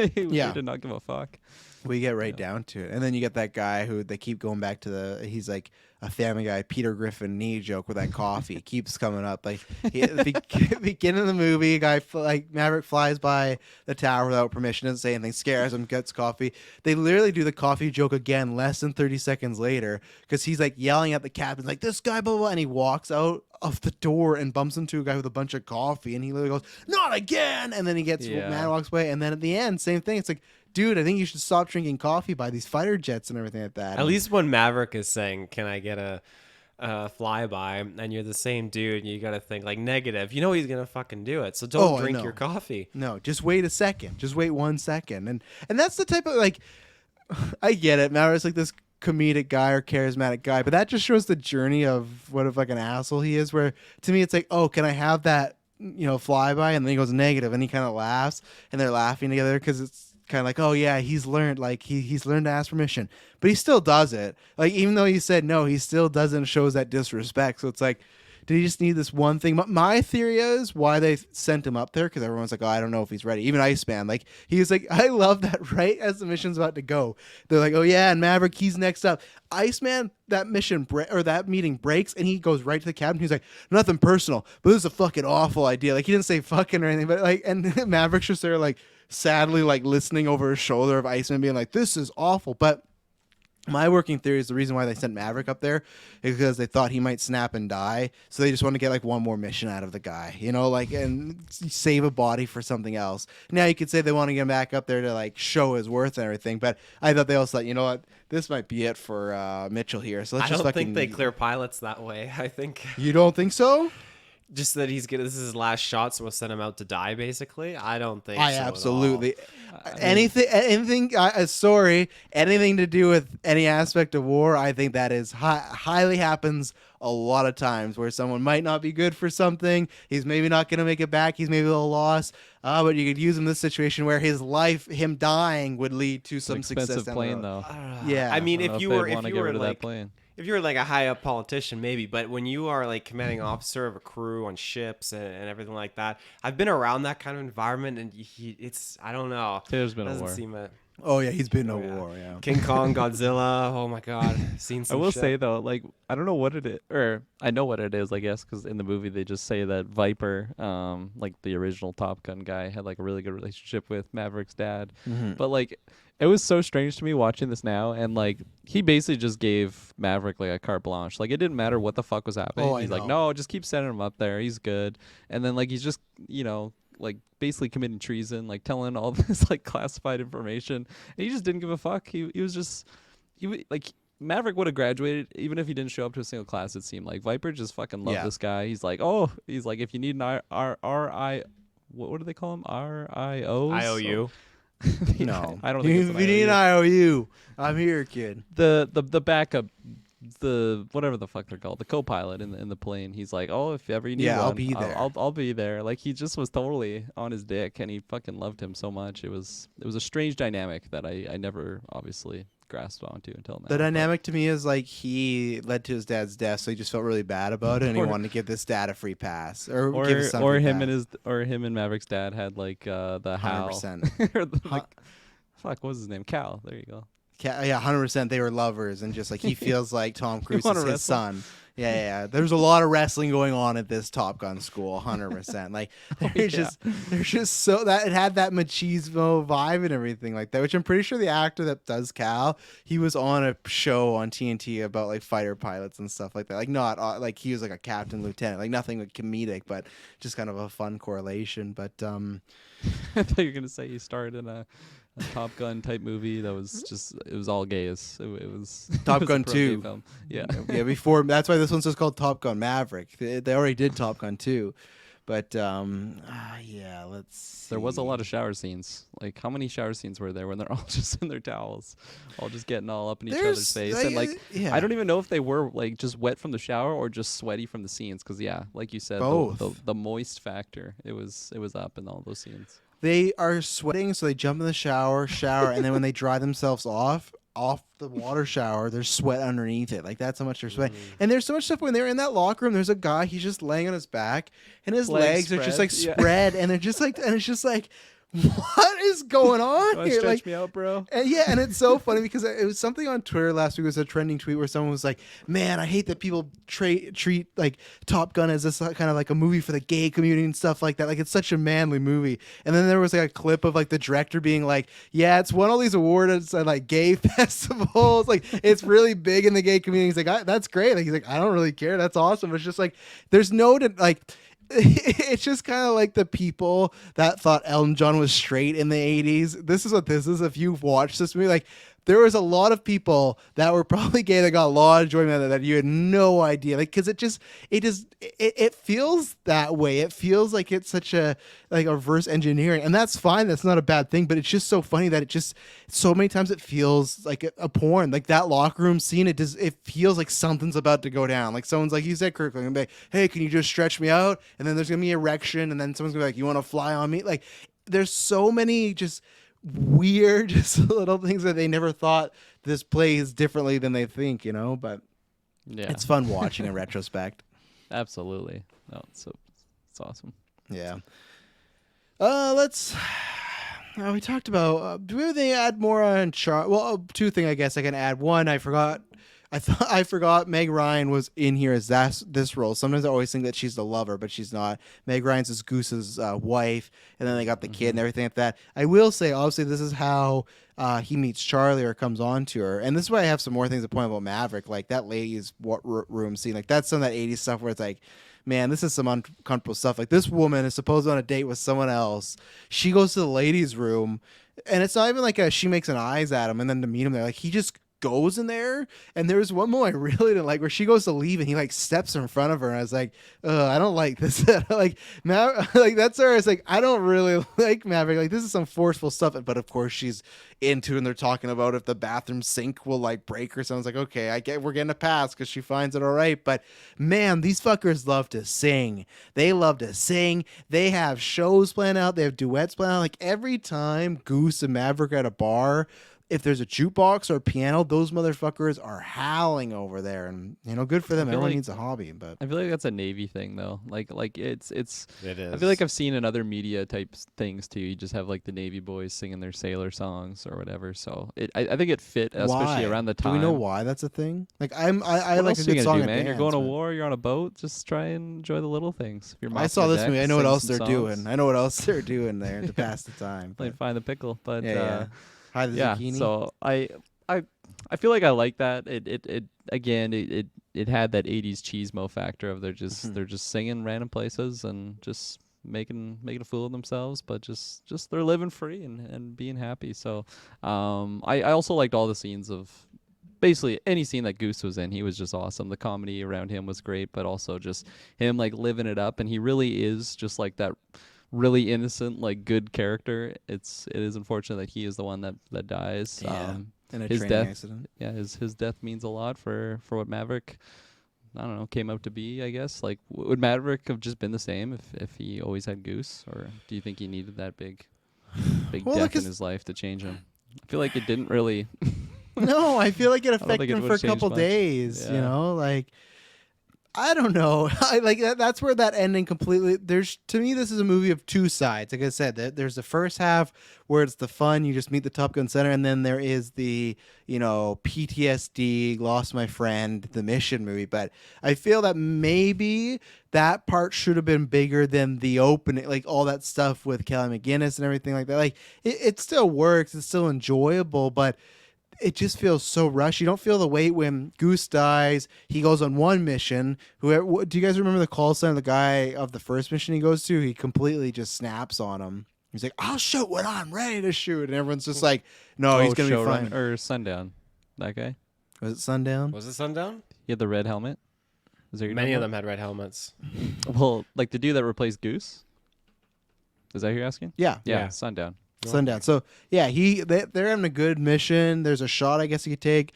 did not give a fuck. We get right down to it. And then you get that guy who they keep going back to he's like a Family Guy, Peter Griffin knee joke with that coffee. It keeps coming up. Like at the beginning of the movie, a guy like Maverick flies by the tower without permission, doesn't say anything, scares him, gets coffee. They literally do the coffee joke again less than 30 seconds later because he's like yelling at the captain, like, this guy, blah, blah, blah, and he walks out of the door and bumps into a guy with a bunch of coffee and he literally goes, not again, and then he gets mad, walks away, and then at the end, same thing. It's like, dude, I think you should stop drinking coffee by these fighter jets and everything like that. At least when Maverick is saying, can I get a flyby, and you're the same dude, you got to think like negative. You know he's going to fucking do it, so don't drink your coffee. No, just wait a second. Just wait 1 second. And that's the type of, like, I get it. Maverick's like this comedic guy or charismatic guy, but that just shows the journey of what a fucking asshole he is, where to me it's like, oh, can I have that, flyby? And then he goes negative and he kind of laughs and they're laughing together because it's kind of like, oh yeah, he's learned, like he's learned to ask permission, but he still does it. Like, even though he said no, he still doesn't, shows that disrespect. So it's like, did he just need this one thing? My theory is why they sent him up there, because everyone's like, oh, I don't know if he's ready. Even Iceman, like, he was like, I love that right as the mission's about to go, they're like, oh yeah, and Maverick, he's next up. Iceman, that meeting breaks, and he goes right to the captain. He's like, nothing personal, but this is a fucking awful idea. Like, he didn't say fucking or anything, but like, and Maverick's just there, like, sadly, like, listening over his shoulder of Iceman being like, this is awful. But my working theory is the reason why they sent Maverick up there is because they thought he might snap and die. So they just want to get like one more mission out of the guy, like, and save a body for something else. Now you could say they want to get him back up there to like show his worth and everything. But I thought they also thought, you know what, this might be it for Mitchell here. So let's I don't think they clear pilots that way. I think. You don't think so? Just that this is his last shot, so we'll send him out to die, basically. I don't think I so absolutely. Anything to do with any aspect of war, I think that is highly happens a lot of times where someone might not be good for something. He's maybe not going to make it back. He's maybe a little lost. But you could use him in this situation where his life, him dying, would lead to some success. Expensive plane, though. Yeah. I mean, if you were that plane. If you're like a high up politician, maybe, but when you are like commanding officer of a crew on ships and everything like that, I've been around that kind of environment, and it's I don't know. There's been a doesn't war. seem Oh yeah, he's been to Oh, yeah. war. Yeah. King Kong, Godzilla. Oh my God, seen I some. will shit. say though, like I don't know what it is, or I know what it is, I guess, because in the movie they just say that Viper, like the original Top Gun guy, had like a really good relationship with Maverick's dad. Mhm. But like, it was so strange to me watching this now, and like he basically just gave Maverick like a carte blanche. Like it didn't matter what the fuck was happening. Oh, I He's like, know. no, just keep sending him up there. He's good. And then like he's just like basically committing treason, like telling all this like classified information. And he just didn't give a fuck. He was just like Maverick would have graduated even if he didn't show up to a single class. It seemed like Viper just fucking loved Yeah. this guy. He's like, if you need an what do they call him? RIOs? IOU. No, I don't think it's if an you need an IOU. IOU, I'm here, kid. The backup, the whatever the fuck they're called, the co-pilot in the plane. He's like, oh, if ever you need Yeah, one, I'll be there. I'll be there. Like he just was totally on his dick, and he fucking loved him so much. It was a strange dynamic that I never obviously grasped onto until now. The dynamic to me is like he led to his dad's death, so he just felt really bad about it, and he Or- wanted to give this dad a free pass, or give his son a or free him pass. him and Maverick's dad had like the Hal 100%. or the, Huh. fuck, what was his name? Cal. There you go. Yeah, 100%. They were lovers, and just like he feels like Tom Cruise wanna is his wrestle? son. Yeah. There's a lot of wrestling going on at this Top Gun school, 100%. Like there's just so that it had that machismo vibe and everything like that. Which I'm pretty sure the actor that does Cal, he was on a show on TNT about like fighter pilots and stuff like that. Like not like he was like a captain lieutenant, like nothing like comedic, but just kind of a fun correlation. But I thought you were gonna say he starred in a Top Gun type movie that was just it was all gays. It was Top it was a Gun pro gay 2. film. Yeah. yeah, before that's why this one's just called Top Gun Maverick. They already did Top Gun 2. But yeah, let's see. There was a lot of shower scenes. Like how many shower scenes were there when they're all just in their towels, all just getting all up in each other's face? And like yeah. I don't even know if they were like just wet from the shower or just sweaty from the scenes. Because yeah, like you said, Both. the moist factor it was up in all those scenes. They are sweating, so they jump in the shower, and then when they dry themselves off the water shower, there's sweat underneath it. Like that's how much they're sweating. And there's so much stuff when they're in that locker room. There's a guy, he's just laying on his back, and his legs are just like spread, spread, and they're just like, and it's just like, what is going on You wanna here? stretch Like, me out, bro. and yeah, and it's so funny because it was something on Twitter last week. It was a trending tweet where someone was like, "Man, I hate that people treat like Top Gun as this kind of like a movie for the gay community and stuff like that. Like it's such a manly movie." And then there was like a clip of like the director being like, "Yeah, it's won all these awards at like gay festivals. Like it's really big in the gay community." He's like, "That's great." Like he's like, "I don't really care. That's awesome." It's just like there's no like. It's just kind of like the people that thought Elton John was straight in the 80s. This is what this is. If you've watched this movie, like there was a lot of people that were probably gay that got a lot of enjoyment out of that you had no idea. Like, cause it feels that way. It feels like it's such a reverse engineering, and that's fine. That's not a bad thing, but it's just so funny that it just so many times it feels like a porn. Like that locker room scene, it feels like something's about to go down. Like someone's like, you said Kirklin, and be like, hey, can you just stretch me out? And then there's gonna be erection, and then someone's gonna be like, you want to fly on me? Like there's so many just weird just little things that they never thought this plays differently than they think, but Yeah, it's fun watching in retrospect. absolutely. No, it's awesome. Yeah. We talked about do we have anything to add more on two things I guess I can add. One, I forgot Meg Ryan was in here as this role. Sometimes I always think that she's the lover, but she's not. Meg Ryan's is Goose's wife, and then they got the kid and everything like that. I will say, obviously, this is how he meets Charlie or comes on to her. And this is why I have some more things to point about Maverick, like that ladies' room scene. Like that's some of that 80s stuff where it's like, man, this is some uncomfortable stuff. Like this woman is supposed on a date with someone else. She goes to the ladies' room, and it's not even like she makes an eyes at him and then to meet him there. Like he just goes in there, and there was one moment I really didn't like where she goes to leave and he like steps in front of her, and I was like, I don't like this. Like that's where I was like, I don't really like Maverick. Like this is some forceful stuff, but of course she's into it, and they're talking about if the bathroom sink will like break or something. It's like, okay, we're getting a pass because she finds it all right. But man, these fuckers love to sing. They love to sing. They have shows planned out. They have duets planned out. Like every time Goose and Maverick are at a bar, if there's a jukebox or a piano, those motherfuckers are howling over there, and good for them. feel Everyone like- needs a hobby, but I feel like that's a Navy thing though. Like it's It is. I feel like I've seen in other media type things too. You just have like the Navy boys singing their sailor songs or whatever. So I think it fit, especially why? around the time. Do we know why that's a thing? Like I What like else a are you good gonna song do, and man? You're dance, going to but- war. You're on a boat. Just try and enjoy the little things. If you're I mopping saw the this deck, movie. I know what sing else some they're songs. doing. I know what else they're doing there to pass the time. Like but- find the pickle, but yeah. Hi, the yeah. zucchini. So I feel like I like that. It again it had that 80s cheesemo factor of they're just singing random places and just making a fool of themselves, but just they're living free and being happy. So I also liked all the scenes of basically any scene that Goose was in. He was just awesome. The comedy around him was great, but also just him like living it up, and he really is just like that really innocent, like good character. It is unfortunate that he is the one that dies. Yeah. In a his training death- accident. Yeah, his death means a lot for what Maverick, I don't know, came out to be, I guess. Like, would Maverick have just been the same if he always had Goose, or do you think he needed that big Well, death like in his- his life to change him? I feel like it didn't really. No, I feel like it don't affected think it him for a would've changed couple much. days. Yeah. Like I don't know. I like that's where that ending completely. To me, this is a movie of two sides. Like I said, there's the first half where it's the fun, you just meet the Top Gun center, and then there is the PTSD, lost my friend, the mission movie. But I feel that maybe that part should have been bigger than the opening, like all that stuff with Kelly McGinnis and everything like that. Like it still works, it's still enjoyable, but it just feels so rushed. You don't feel the weight when Goose dies. He goes on one mission. Do you guys remember the call sign of the guy of the first mission he goes to? He completely just snaps on him. He's like, "I'll shoot when I'm ready to shoot," and everyone's just like, "No, he's gonna be fine." Or Sundown, that guy. Was it Sundown? Was it Sundown? He had the red helmet. Is there Many of them had red helmets. Well, like the dude that replaced Goose. Is that who you're asking? Yeah, Yeah. Sundown. Sundown. So yeah, they're having a good mission. There's a shot I guess he could take.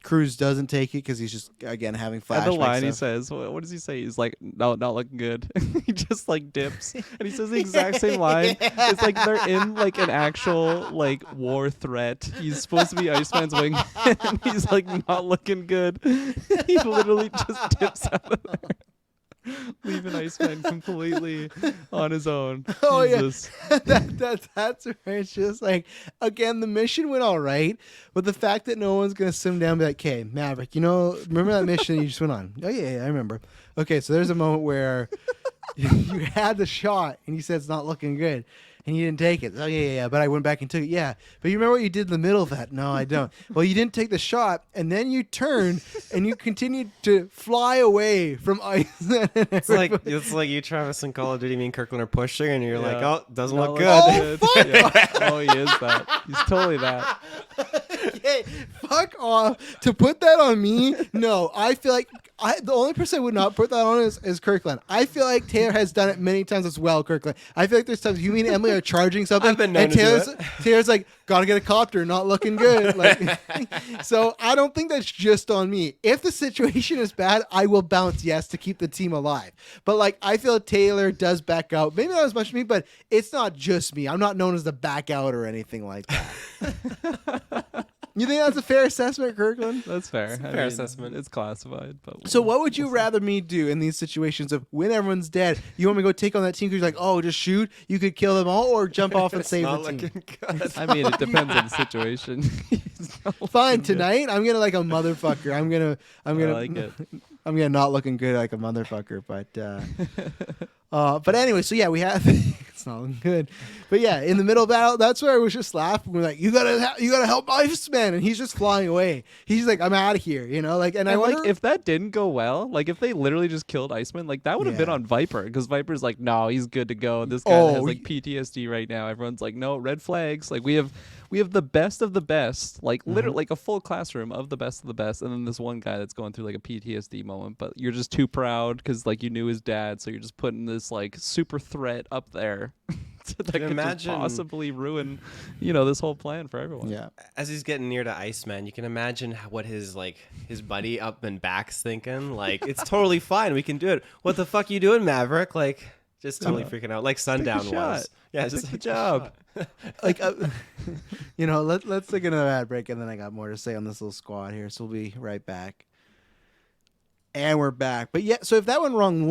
Cruz doesn't take it because he's just again having And flashbacks. the line he stuff. says, what does he say? He's like, no, not looking good. He just like dips, and he says the exact same line. It's like they're in like an actual like war threat. He's supposed to be Iceman's wing, and he's like not looking good. He literally just dips out of there, leaving Iceman completely on his own. Oh, yeah. Jesus. That's where it's just like, again, the mission went all right, but the fact that no one's gonna sim down and be like, "Okay, Maverick, remember that mission you just went on?" Oh yeah, I remember. Okay, so there's a moment where you had the shot and you said it's not looking good, and you didn't take it. Oh yeah, but I went back and took it. Yeah, but you remember what you did in the middle of that? No, I don't. Well, you didn't take the shot, and then you turned and you continued to fly away from ice. It's like you, Travis, in Call of Duty. Me and Kirklin are pushing, and you're like, Yeah. "Oh, doesn't Not look looking good." Oh, Yeah. Oh, he is that. He's totally that. Hey, fuck off. To put that on me, no. I feel like the only person I would not put that on is Kirkland. I feel like Taylor has done it many times as well, Kirkland. I feel like there's times you and Emily are charging something, I've been known and to do Taylor's like, "Gotta get a copter, not looking good." Like, so I don't think that's just on me. If the situation is bad, I will bounce yes to keep the team alive. But like, I feel Taylor does back out. Maybe not as much as me, but it's not just me. I'm not known as the back out or anything like that. You think that's a fair assessment, Kirkland? That's fair. It's a fair assessment. It's classified, but So what would you rather me do in these situations of when everyone's dead? You want me to go take on that team because you're like, "Oh, just shoot. You could kill them all," or jump off and It's save not the team? looking good. I mean, it depends on the situation. Fine, tonight I'm gonna like a motherfucker. I'm gonna I like it. I'm gonna not looking good like a motherfucker, but anyway, so yeah, we have it's not looking good, but yeah, in the middle of battle, that's where I was just laughing. We're like, you gotta help Iceman, and he's just flying away. He's like, "I'm out of here," like, and I And wonder like, if that didn't go well, like if they literally just killed Iceman, like that would have been Yeah. on Viper, because Viper's like, no, he's good to go. This guy Oh, has like PTSD right now. Everyone's like, no, red flags. Like we have the best of the best, like literally like a full classroom of the best, and then this one guy that's going through like a PTSD moment, but you're just too proud because like you knew his dad, so you're just putting this like super threat up there that could just imagine- possibly ruin, this whole plan for everyone. yeah. As he's getting near to Iceman, you can imagine what his buddy up and back's thinking. Like, it's totally fine. We can do it. What the fuck you doing, Maverick? Like, Just totally freaking out, like Sundown was. shot. Yeah, just Good job. Like, let's take another ad break, and then I got more to say on this little squad here. So we'll be right back. And we're back. But yeah, so if that went wrong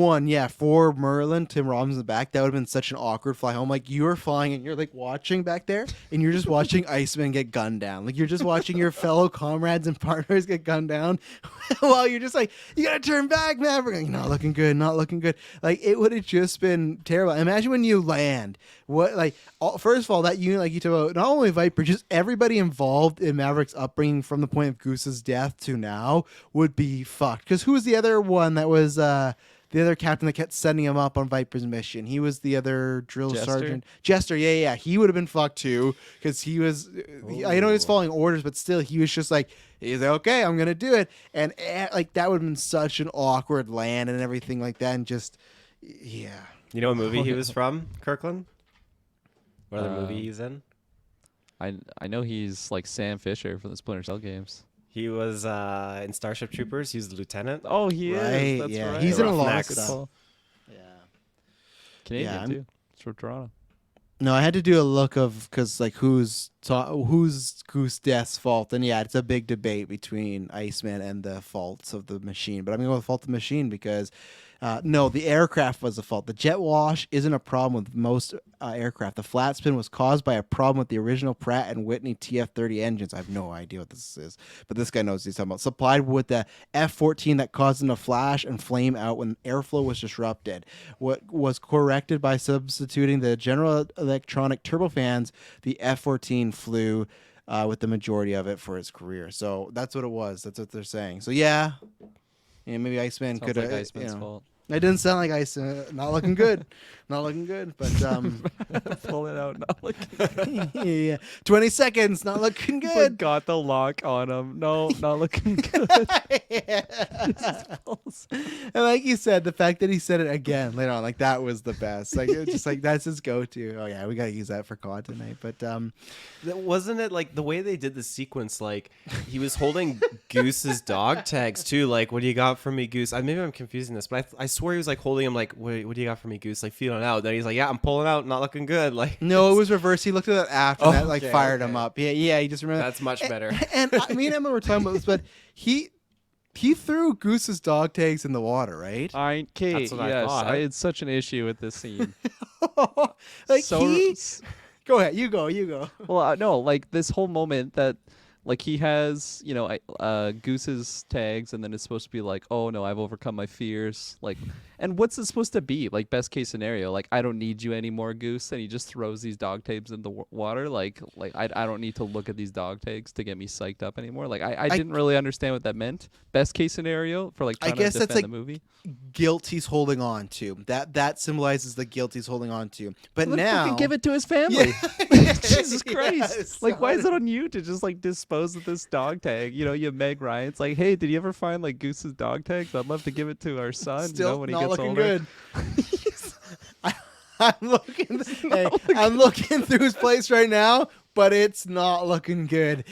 for Merlin, Tim Robbins in the back, that would have been such an awkward fly home. Like, you were flying and you're like watching back there, and you're just watching Iceman get gunned down. Like, you're just watching your fellow comrades and partners get gunned down while you're just like, you gotta turn back, Maverick. Like, not looking good, not looking good. Like, it would have just been terrible. Imagine when you land. First of all, that unit, like you talk about, not only Viper, just everybody involved in Maverick's upbringing from the point of Goose's death to now would be fucked. Because who was the other one that was the other captain that kept sending him up on Viper's mission? He was the other drill sergeant. Jester, yeah. He would have been fucked too, because he was, I know he was following orders, but still, he was just like, he's like, okay, I'm going to do it. And like, that would have been such an awkward land and everything like that. And just, yeah. You know what movie he was from, Kirklin? What other movie he's in? I know he's like Sam Fisher from the Splinter Cell games. He was in Starship Troopers. He was the lieutenant. Oh, he is. That's yeah. right. He's in a lot of Roughnecks. stuff. Yeah. Canadian too. It's from Toronto. No, I had to do a look of, because like who's Goose Death's fault, and yeah, it's a big debate between Iceman and the faults of the machine. But I'm gonna go with fault of the machine because no, the aircraft was the fault. The jet wash isn't a problem with most aircraft. The flat spin was caused by a problem with the original Pratt and Whitney TF-30 engines. I have no idea what this is, but this guy knows what he's talking about. Supplied with the F-14 that caused them to flash and flame out when airflow was disrupted. What was corrected by substituting the General Electronic turbofans, the F-14 flew with the majority of it for his career. So that's what it was. That's what they're saying. So yeah, maybe Iceman could have. Like Iceman's fault. It didn't sound like Iceman. Not looking good. Not looking good. But Pull it out. Not looking. yeah. 20 seconds. Not looking But good. got the lock on him. No, not looking good. And like you said, the fact that he said it again later on, like that was the best. Like it's just like that's his go-to. Oh yeah, we gotta use that for COD tonight. But Wasn't it like the way they did the sequence? Like he was holding Goose's dog tags too. Like, what do you got for me, Goose? Maybe I'm confusing this, but I swear he was like holding him. Like, what do you got for me, Goose? Like feeling out. Then he's like, yeah, I'm pulling out, not looking good. Like, no, it was reversed. He looked at that after that, like okay, fired okay. him up. Yeah. He just remembered. That's much better. And me and Emma were talking about this, but he threw Goose's dog tags in the water, right? Kate, That's what I yes, thought. I had such an issue with this scene. Like So- Go ahead. You go. Well, no, like this whole moment that, like he has, Goose's tags, and then it's supposed to be like, oh no, I've overcome my fears. Like, and what's it supposed to be? Like best case scenario, like I don't need you anymore, Goose, and he just throws these dog tags in the water. Like I don't need to look at these dog tags to get me psyched up anymore. Like I didn't really understand what that meant. Best case scenario for like trying to guess that's defend like the movie. Guilt he's holding on to. That symbolizes the guilt he's holding on to. But Well, then now fucking give it to his family. Jesus Christ! Yes. Like, why is it on you to just like dispose of this dog tag? You have Meg Ryan. It's like, hey, did you ever find like Goose's dog tags? I'd love to give it to our son. Still when he not gets looking older. good. I'm looking through his place right now, but it's not looking good.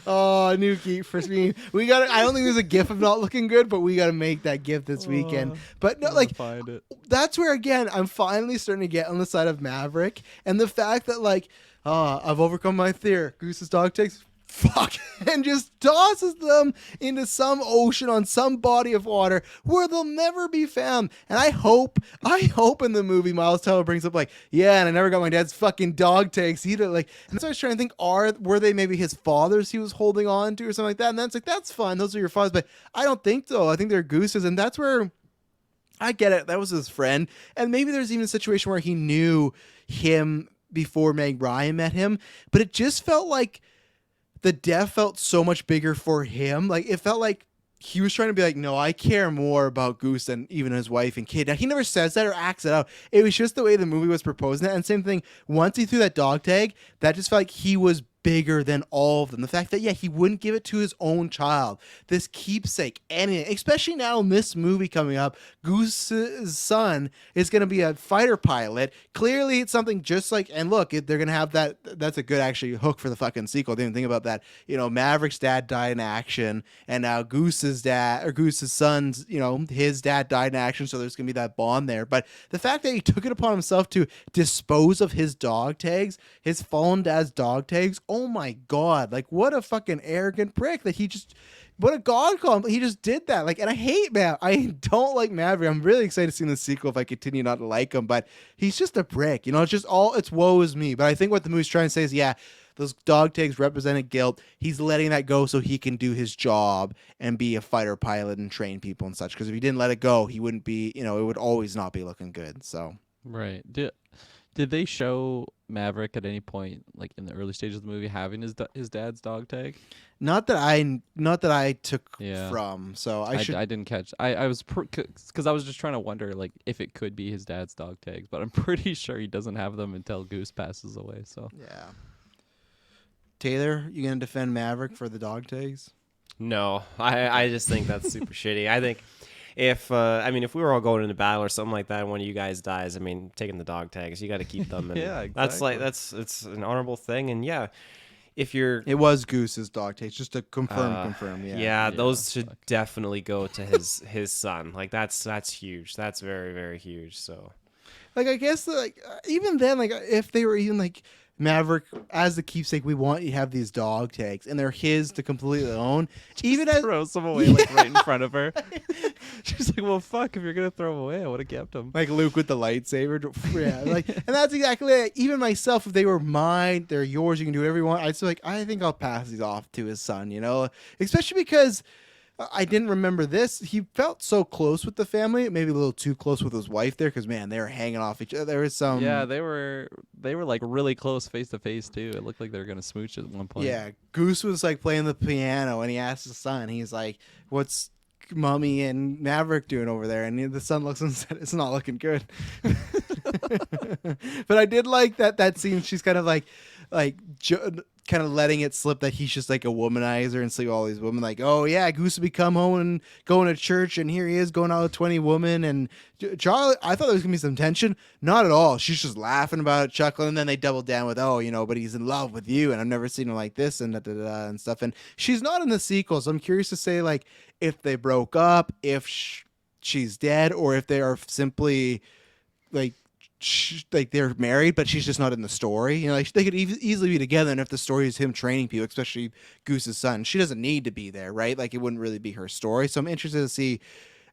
Oh, new geek for me. We got. I don't think there's a GIF of not looking good, but we got to make that GIF this weekend. But no, like Find it. that's where again I'm finally starting to get on the side of Maverick, and the fact that like I've overcome my fear. Goose's dog takes fuck and just tosses them into some ocean on some body of water where they'll never be found. And I hope in the movie Miles Teller brings up like, yeah, and I never got my dad's fucking dog tags either. Like, and so I was trying to think, were they maybe his father's he was holding on to or something like that? And then it's like, that's fine, those are your fathers, but I don't think so. I think they're Goose's, and that's where I get it. That was his friend, and maybe there's even a situation where he knew him before Meg Ryan met him, but it just felt like the death felt so much bigger for him. Like it felt like he was trying to be like, no, I care more about Goose than even his wife and kid. Now he never says that or acts it out. It was just the way the movie was proposing that. And same thing, once he threw that dog tag, that just felt like he was bigger than all of them. The fact that, yeah, he wouldn't give it to his own child, this keepsake, and especially now in this movie coming up, Goose's son is going to be a fighter pilot. Clearly, it's something just like, and look, they're going to have that. That's a good actually hook for the fucking sequel. Didn't think about that. You know, Maverick's dad died in action, and now Goose's son's, you know, his dad died in action, so there's going to be that bond there. But the fact that he took it upon himself to dispose of his dog tags, his fallen dad's dog tags, oh my god, like what a fucking arrogant prick that he just, what a god call him, he just did that. Like, and I don't like Maverick. I'm really excited to see in the sequel if I continue not to like him, but he's just a prick, you know. It's woe is me. But I think what the movie's trying to say is, yeah, those dog tags represented guilt. He's letting that go so he can do his job and be a fighter pilot and train people and such, because if he didn't let it go, he wouldn't be, you know, it would always not be looking good. So Right. Did they show Maverick at any point, like in the early stages of the movie, having his dad's dog tag? not that I took Yeah. from. So I didn't catch. I was because I was just trying to wonder like if it could be his dad's dog tags, but I'm pretty sure he doesn't have them until Goose passes away. So yeah. Taylor, you gonna defend Maverick for the dog tags? No, I just think that's super shitty. I think if we were all going into battle or something like that, and one of you guys dies, I mean, taking the dog tags, you got to keep them. And Yeah, that's it's an honorable thing, and yeah, if you're It was Goose's dog tags, just to confirm. Yeah. yeah, those should fuck. definitely go to his son. Like that's huge. That's very, very huge. So Like, I guess, like, even then, like, if they were even like, Maverick, as the keepsake, we want you to have these dog tags, and they're his to completely own. Even as throws them away like right in front of her. She's like, "Well, fuck! If you're gonna throw them away, I would have kept them." like Luke with the lightsaber, yeah, like, and that's exactly it. Even myself, if they were mine, they're yours. You can do whatever you want. I'd say, like, I think I'll pass these off to his son. You know, especially because I didn't remember this. He felt so close with the family, maybe a little too close with his wife there, because man, they were hanging off each other. There was some, Yeah, they were like really close face to face too. It looked like they were gonna smooch at one point. yeah. Goose was like playing the piano, and he asked his son. He's like, "What's Mommy and Maverick doing over there?" And the son looks and said, "It's not looking good." But I did like that scene. She's kind of kind of letting it slip that he's just like a womanizer and sleep with all these women. Like, oh yeah, Goose would be come home and going to church, and here he is going out with 20 women. And Charlie, I thought there was gonna be some tension. Not at all. She's just laughing about it, chuckling, and then they double down with, oh, you know, but he's in love with you, and I've never seen him like this, and and stuff. And she's not in the sequel, so I'm curious to say, like, if they broke up, if she's dead, or if they are simply like they're married, but she's just not in the story. You know, like, they could easily be together, and if the story is him training people, especially Goose's son, she doesn't need to be there, right? Like, it wouldn't really be her story. So I'm interested to see.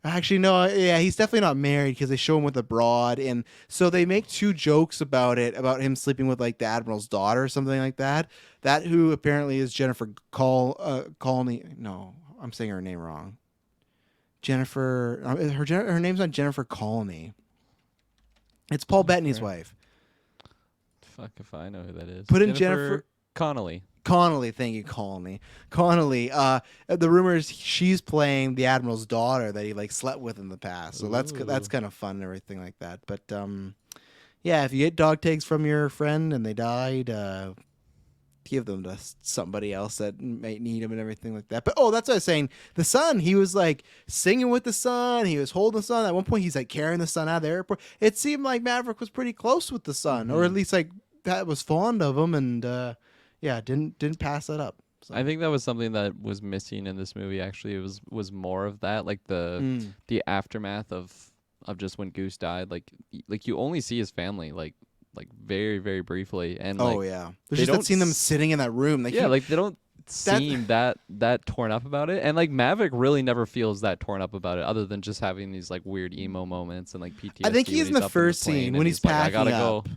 Actually, no, yeah, he's definitely not married, because they show him with a broad, and so they make two jokes about it, about him sleeping with like the admiral's daughter or something like that. That who apparently is Jennifer Colney. No, I'm saying her name wrong. Jennifer, her name's not Jennifer Colney. It's Paul Bettany's wife. Fuck if I know who that is. Put in Jennifer Connelly. Connelly, thank you, Connelly. The rumor is she's playing the admiral's daughter that he like slept with in the past. So that's kind of fun and everything like that. But yeah, if you get dog tags from your friend and they died, give them to somebody else that might need them and everything like that. But that's what I was saying. The son, he was like singing with the son. He was holding the son. At one point, he's like carrying the son out of the airport. It seemed like Maverick was pretty close with the son, or at least like that was fond of him, and yeah, didn't pass that up. So. I think that was something that was missing in this movie. Actually, it was more of that, like the aftermath of just when Goose died. Like you only see his family like very, very briefly, and yeah, there's just that seeing them sitting in that room. Like, they don't seem that torn up about it, and like Maverick really never feels that torn up about it, other than just having these like weird emo moments and like PTSD. I think he's in the first scene when he's packing like, I gotta up. Go.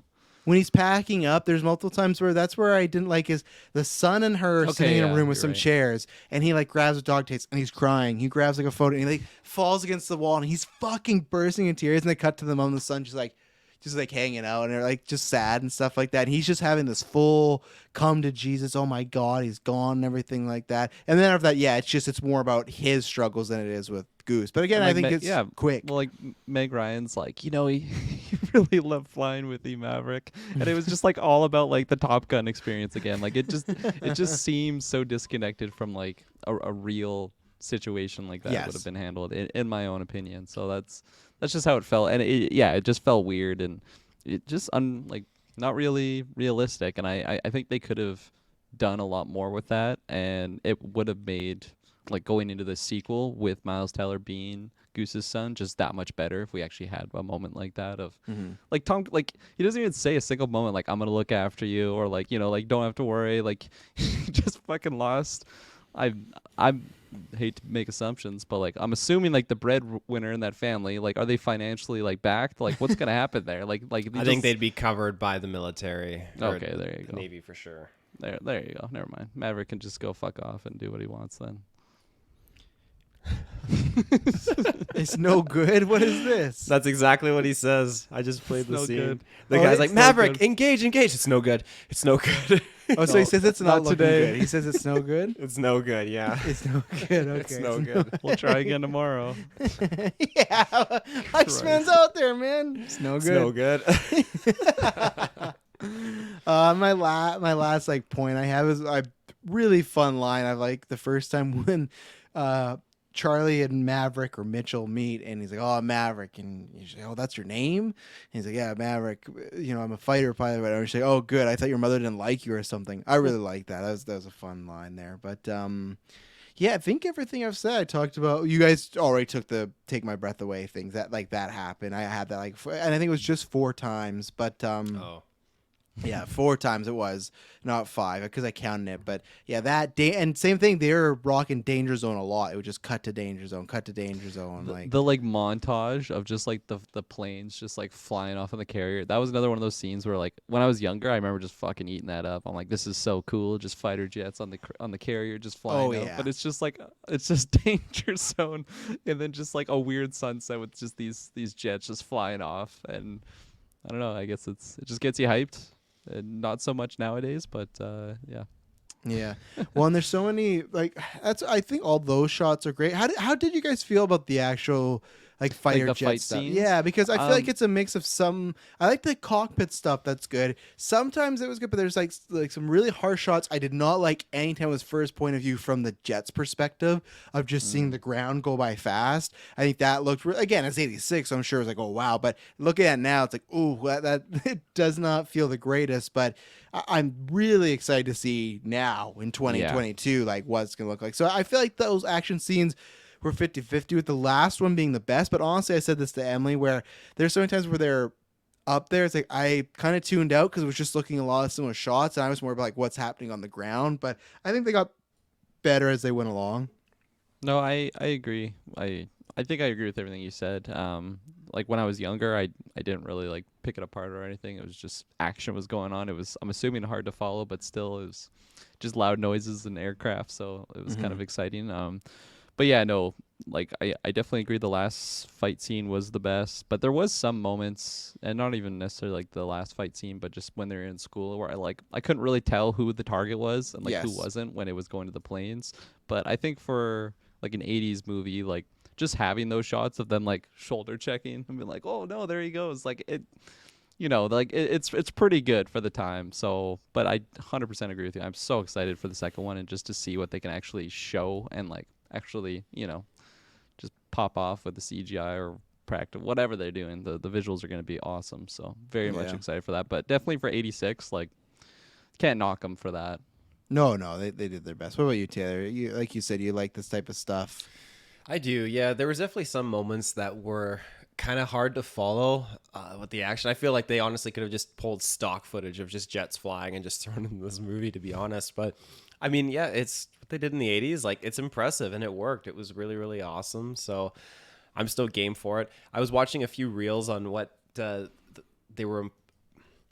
When he's packing up, there's multiple times where that's where I didn't like is the son and her sitting in a room with some chairs, and he like grabs a dog taste and he's crying. He grabs like a photo and he like falls against the wall and he's fucking bursting in tears. And they cut to the mom and the son, she's like, just like hanging out and they're like just sad and stuff like that. And he's just having this full come to Jesus. Oh my God, he's gone and everything like that. And then after that, yeah, it's more about his struggles than it is with Goose. But again, And, I like, think it's yeah, quick. Well, like Meg Ryan's like, he really loved flying with the Maverick, and it was just like all about like the Top Gun experience again. Like it just seems so disconnected from like a real situation like that Yes. would have been handled, in my own opinion. So that's just how it felt, and it just felt weird, and it just like not really realistic. And I think they could have done a lot more with that, and it would have made like going into the sequel with Miles Teller being Goose's son just that much better if we actually had a moment like that of like Tom, like he doesn't even say a single moment like I'm gonna look after you, or like like don't have to worry, like he just fucking lost. I hate to make assumptions, but like I'm assuming like the breadwinner in that family, like are they financially like backed? Like what's gonna happen there? Like I think they'd be covered by the military. Or Okay, there you the go. Navy for sure. There you go. Never mind. Maverick can just go fuck off and do what he wants then. It's no good. What is this? That's exactly what he says. I just played the no scene. good. The Oh, guy's it's like, no Maverick, good. engage. It's no good. It's no good. Oh, so he says it's not, Not looking today. good. He says it's no good. It's no good, yeah. It's no good. Okay. It's no good. We'll try again tomorrow. Yeah, Iceman's out there, man. It's no It's good. no good. My last like point I have is a really fun line. I like the first time when Charlie and Maverick or Mitchell meet, and he's like, "Oh, Maverick," and he's like, "Oh, that's your name?" And he's like, "Yeah, Maverick. I'm a fighter pilot." Or whatever. She's like, "Oh, good. I thought your mother didn't like you or something." I really like that. That was a fun line there. But yeah, I think everything I've said I talked about. You guys already took the "take my breath away" things that happened. I had that and I think it was just 4 times, but Oh. yeah, 4 times it was, not 5, because I counted it. But yeah, and same thing. They were rocking Danger Zone a lot. It would just cut to Danger Zone, like The like montage of just like the planes just like flying off on the carrier. That was another one of those scenes where like when I was younger, I remember just fucking eating that up. I'm like, this is so cool. Just fighter jets on the carrier just flying out. yeah. But it's just like it's just Danger Zone, and then just like a weird sunset with just these jets just flying off. And I don't know. I guess it just gets you hyped. And not so much nowadays, but yeah. Yeah. Well, and there's so many I think all those shots are great. How did you guys feel about the actual like fighter the jet fight stuff? scenes? Yeah, because I feel like it's a mix of some. I like the cockpit stuff. That's good. Sometimes it was good, but there's like some really harsh shots. I did not like anytime it was first point of view from the jet's perspective of just seeing the ground go by fast. I think that looked again, it's 86, so I'm sure it was like, oh wow. But looking at it now, it's like, ooh, that it does not feel the greatest. But I'm really excited to see now in 2022 like what it's gonna look like. So I feel like those action scenes were 50-50 with the last one being the best. But honestly, I said this to Emily, where there's so many times where they're up there, it's like I kind of tuned out because it was just looking a lot of similar shots, and I was more about like what's happening on the ground. But I think they got better as they went along. No, I agree. I think I agree with everything you said. Like when I was younger, I didn't really like pick it apart or anything. It was just action was going on. It was, I'm assuming, hard to follow, but still it was just loud noises and aircraft, so it was kind of exciting. But yeah, no, like I definitely agree the last fight scene was the best, but there was some moments, and not even necessarily like the last fight scene, but just when they're in school where I couldn't really tell who the target was and like who Yes. wasn't when it was going to the planes. But I think for like an 80s movie, like just having those shots of them like shoulder checking and being like, oh no, there he goes, like it, it's pretty good for the time. So, but I 100% agree with you. I'm so excited for the second one and just to see what they can actually show and like actually, just pop off with the CGI or practice, whatever they're doing. The visuals are going to be awesome. So very much excited for that. But definitely for 86, like can't knock them for that. No, they did their best. What about you, Taylor? You, like you said, you like this type of stuff. I do, yeah. There was definitely some moments that were kind of hard to follow with the action. I feel like they honestly could have just pulled stock footage of just jets flying and just thrown in this movie, to be honest. But I mean, yeah, it's what they did in the 80s. Like, it's impressive, and it worked. It was really, really awesome. So I'm still game for it. I was watching a few reels on what they were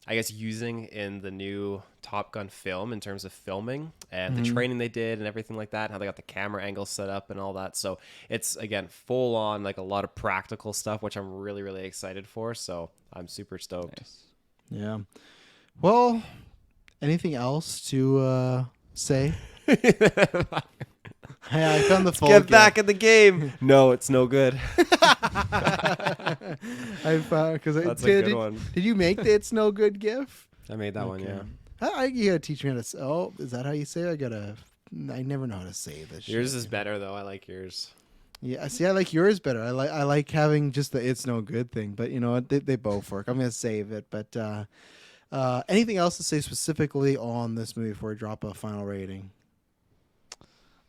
I guess, using in the new Top Gun film in terms of filming and the training they did and everything like that, how they got the camera angle set up and all that. So it's, again, full on, like, a lot of practical stuff, which I'm really, really excited for. So I'm super stoked. Nice. Yeah. Well, anything else to say? Yeah, I found the full Get back in the game. No, it's no good. I found because That's a good one. Did you make the "It's No Good" gif? I made that one, yeah. You gotta teach me how to. Oh, is that how you say it? I never know how to say this. Yours shit. is better, though. I like yours. Yeah, see, I like yours better. I like having just the "It's No Good" thing, but you know what? They both work. I'm gonna save it. But anything else to say specifically on this movie before I drop a final rating?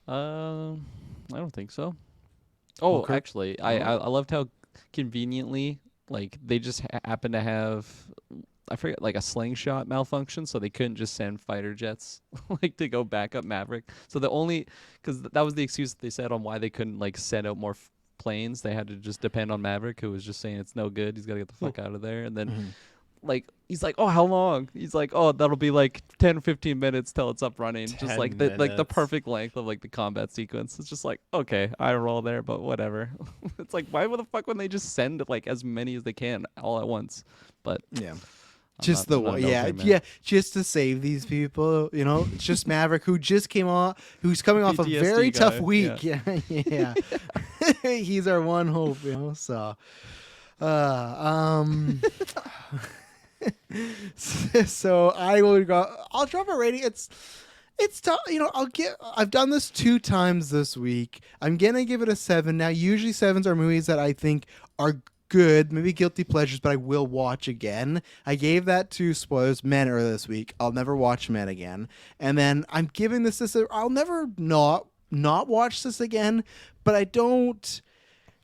I don't think so. Oh, Okay. actually, I loved how conveniently, like, they just happened to have, I forget, like a slingshot malfunction, so they couldn't just send fighter jets like to go back up Maverick. So because that was the excuse that they said on why they couldn't like send out more planes. They had to just depend on Maverick, who was just saying it's no good. He's got to get the fuck out of there. And then like he's like, oh, how long? He's like, oh, that'll be like 10 15 minutes till it's up running. Just 10 like the minutes. perfect length of like the combat sequence. It's just like, okay, I roll there, but whatever. It's like, why the fuck wouldn't they just send like as many as they can all at once? But Yeah. I'm Just not- the I'm not one, an yeah, okay man. yeah, just to save these people, you know. It's just Maverick who just came off, who's coming off a PTSD very tough guy, week. Yeah, yeah. He's our one hope, you know. So, so I will go. I'll drop a rating. It's tough, you know. I've done this 2 times this week. I'm gonna give it a 7. Now, usually 7s are movies that I think are good, maybe guilty pleasures, but I will watch again. I gave that to spoilers Men earlier this week. I'll never watch Men again, and then I'm giving this. I'll never not watch this again, but I don't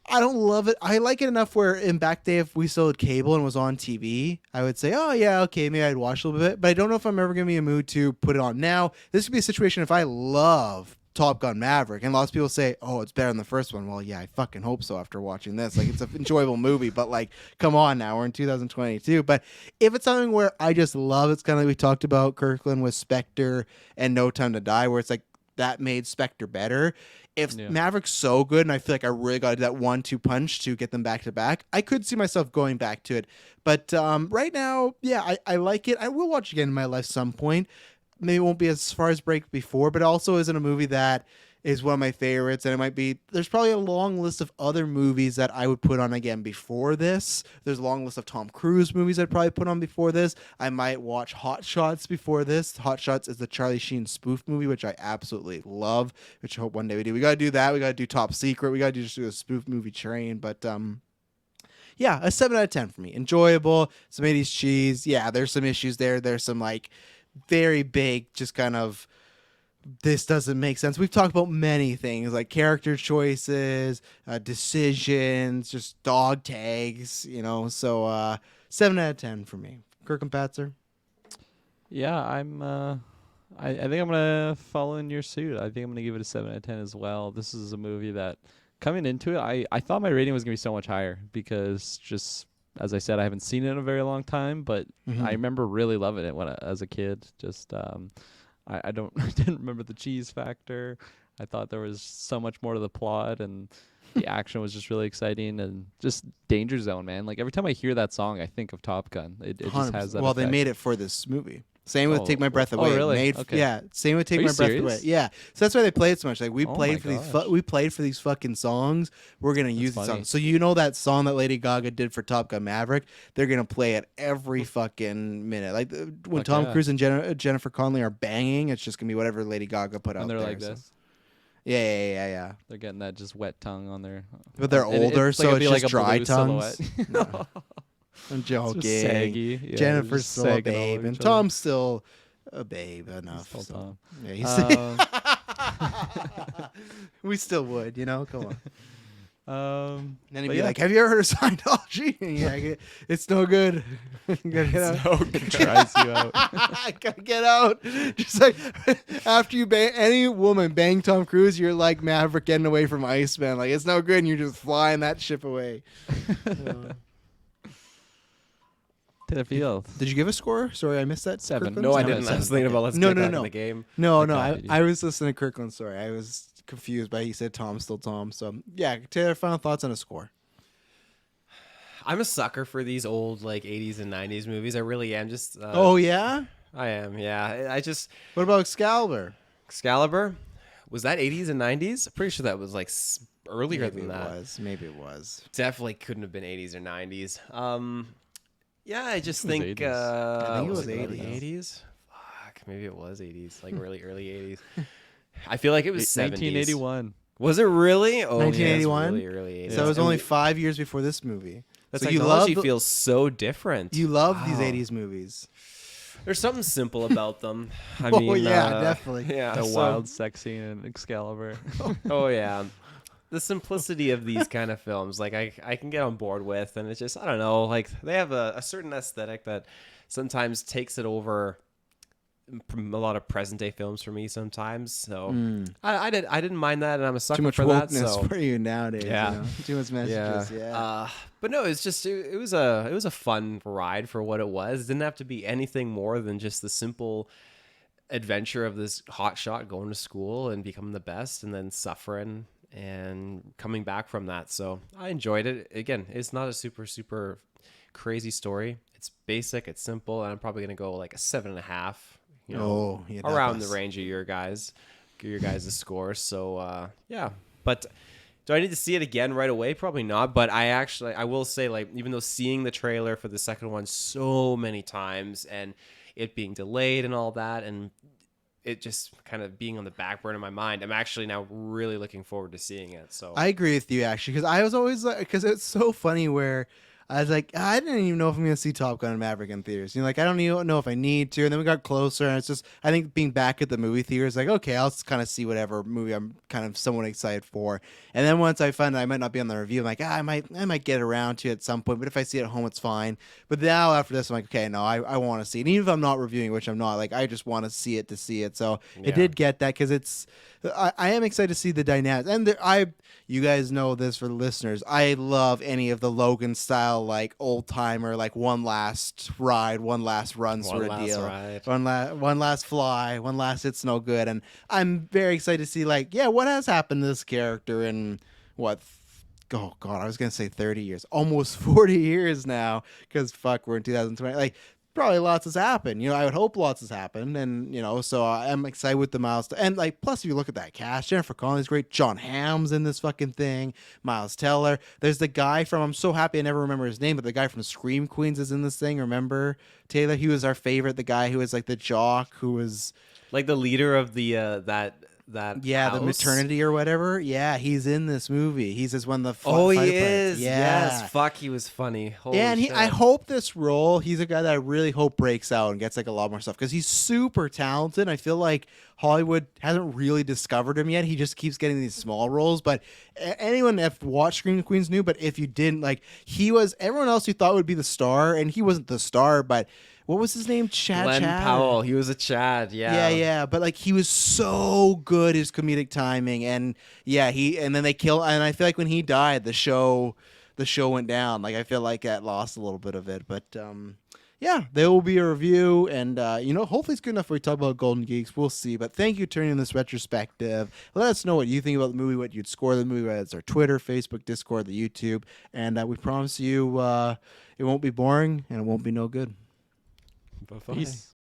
love it. I like it enough where in back day, if we still had cable and was on TV, I would say, oh yeah, okay, maybe I'd watch a little bit, but I don't know if I'm ever going to be in a mood to put it on now. This could be a situation if I love Top Gun Maverick and lots of people say, oh, it's better than the first one. Well, yeah, I fucking hope so after watching this. Like, it's an enjoyable movie, but like, come on now, we're in 2022. But if it's something where I just love, it's kind of like we talked about Kirklin with Spectre and No Time to Die, where it's like that made Spectre better. If Maverick's so good and I feel like I really got to do that 1-2 punch to get them back to back, I could see myself going back to it. But right now, yeah, I like it. I will watch again in my life some point. Maybe it won't be as far as break before, but it also isn't a movie that is one of my favorites. And it might be, there's probably a long list of other movies that I would put on again before this. There's a long list of Tom Cruise movies I'd probably put on before this. I might watch Hot Shots before this. Hot Shots is the Charlie Sheen spoof movie, which I absolutely love, which I hope one day we do. We got to do that. We got to do Top Secret. We got to just do a spoof movie train. But, yeah, a 7 out of 10 for me. Enjoyable. Some 80s cheese. Yeah, there's some issues there. There's some like very big, just kind of, this doesn't make sense. We've talked about many things like character choices, decisions, just dog tags, you know. So 7 out of 10 for me. Kirk and Patzer. Yeah, I'm. I think I'm gonna follow in your suit. I think I'm gonna give it a 7 out of 10 as well. This is a movie that, coming into it, I thought my rating was gonna be so much higher because, just as I said, I haven't seen it in a very long time, but I remember really loving it as a kid. Just I didn't remember the cheese factor. I thought there was so much more to the plot, and the action was just really exciting, and just Danger Zone, man. Like every time I hear that song, I think of Top Gun. It just has that. Well, effect. they made it for this movie. Same with Take My Breath Away. Really? Okay. Yeah, same with Take Are you My Breath serious? Away. Yeah, so that's why they play it so much. Like we Oh played my for these, gosh. we played for these fucking songs. We're gonna use these funny. songs. So you know that song that Lady Gaga did for Top Gun Maverick? They're gonna play it every fucking minute. Like when Tom yeah. Cruise and Jennifer Connelly are banging, it's just gonna be whatever Lady Gaga put out And they're there. like so. this. Yeah. They're getting that just wet tongue on their. But they're older, so it'd be it's just a dry blue tongues. silhouette. I'm It's joking. just saggy. Yeah, Jennifer's just still a sagging all babe, over and each other. Tom's still a babe enough. Still so. Tom. Yeah, he's we still would, you know. Come on. And then he'd but be yeah. like, "Have you ever heard of Scientology?" And you're like, it's no good. You gotta get out. It tries you out. I gotta get out. Just like after you bang any woman bang Tom Cruise, you're like Maverick getting away from Iceman. Like it's no good, and you're just flying that ship away. Taylor Field. Did you give a score? Sorry, I missed that. 7. Kirkland? No, I I'm at didn't. I was 7. thinking about let's No, get no, back no. in the game. No, I no, copied you. I was listening to Kirkland. Sorry, I was confused by he said Tom, still Tom. So yeah, Taylor, final thoughts on a score. I'm a sucker for these old like 80s and 90s movies. I really am. Just Oh yeah, I am. Yeah, I just what about Excalibur? Excalibur. Was that 80s and 90s? I'm pretty sure that was like earlier Maybe than it that. was. Maybe it was. Definitely couldn't have been 80s or 90s. Yeah, I just I think think it was 80s. I think it was the 80s. 80s. Fuck, maybe it was 80s, like really early 80s. I feel like it was 70s. 1981. Was it really? Oh, 1981? Yeah, really early 80s. So it was And only 5 years before this movie. the So technology the- feels so different. You love these Wow. 80s movies. There's something simple about them. I Oh, mean, yeah, definitely. Yeah, The so- wild sex scene in Excalibur. Oh yeah, the simplicity of these kind of films, like I can get on board with, and it's just I don't know, like they have a certain aesthetic that sometimes takes it over a lot of present day films for me sometimes. So I didn't mind that, and I'm a sucker Too much for that. wokeness So for you nowadays. Yeah. You know? Too much messages. Yeah. but no, it's just it was a fun ride for what it was. It didn't have to be anything more than just the simple adventure of this hotshot going to school and becoming the best, and then suffering and coming back from that. So I enjoyed it. Again, it's not a super crazy story. It's basic, it's simple, and I'm probably gonna go like a 7.5. You know, Oh, yeah, that around was- the range of your guys' score. So yeah, but do I need to see it again right away? Probably not. But I will say, like, even though seeing the trailer for the second one so many times and it being delayed and all that, and it just kind of being on the back burner of my mind, I'm actually now really looking forward to seeing it. So I agree with you actually, because I was always like, because it's so funny where I was like, I didn't even know if I'm gonna see Top Gun and Maverick in theaters. You know, like I don't even know if I need to. And then we got closer, and it's just I think being back at the movie theater is like, okay, I'll just kind of see whatever movie I'm kind of somewhat excited for. And then once I find I might not be on the review, I'm like, I might get around to it at some point. But if I see it at home, it's fine. But now after this, I'm like, okay, no, I want to see it. And even if I'm not reviewing, which I'm not, like I just want to see it to see it. So Yeah. it did get that because it's. I am excited to see the dynamics, and you guys know this for the listeners. I love any of the Logan style, like old timer, like one last ride, one last run sort of last deal, ride. one last fly, one last it's no good, and I'm very excited to see like what has happened to this character in what. Oh God, I was gonna say 30 years, almost 40 years now, because fuck, we're in 2020. Like probably lots has happened. You know, I would hope lots has happened, and you know, so I'm excited with the milestone. And like, plus, if you look at that cast, Jennifer Connelly's great. John Hamm's in this fucking thing. Miles Teller. There's the guy from. I'm so happy I never remember his name, but the guy from Scream Queens is in this thing. Remember Taylor? He was our favorite. The guy who was like the jock, who was like the leader of the that the house? maternity or whatever. Yeah, he's in this movie. He's just one of the. Oh, fighter he pilots. is. Yeah. Yes. Fuck, he was funny. Holy Yeah, and shit. I hope this role, he's a guy that I really hope breaks out and gets like a lot more stuff because he's super talented. I feel like Hollywood hasn't really discovered him yet. He just keeps getting these small roles. But anyone that watched Scream Queens knew. But if you didn't, like, he was everyone else you thought would be the star, and he wasn't the star. But what was his name? Glenn Chad? Powell. He was a Chad. Yeah. Yeah. But like he was so good, his comedic timing, and and then they kill. And I feel like when he died, the show went down. Like I feel like that lost a little bit of it. But there will be a review, and hopefully it's good enough for we talk about Golden Geeks. We'll see. But thank you for turning in this retrospective. Let us know what you think about the movie, what you'd score the movie. Whether it's our Twitter, Facebook, Discord, the YouTube, and we promise you it won't be boring and it won't be no good. Bye-bye. Peace.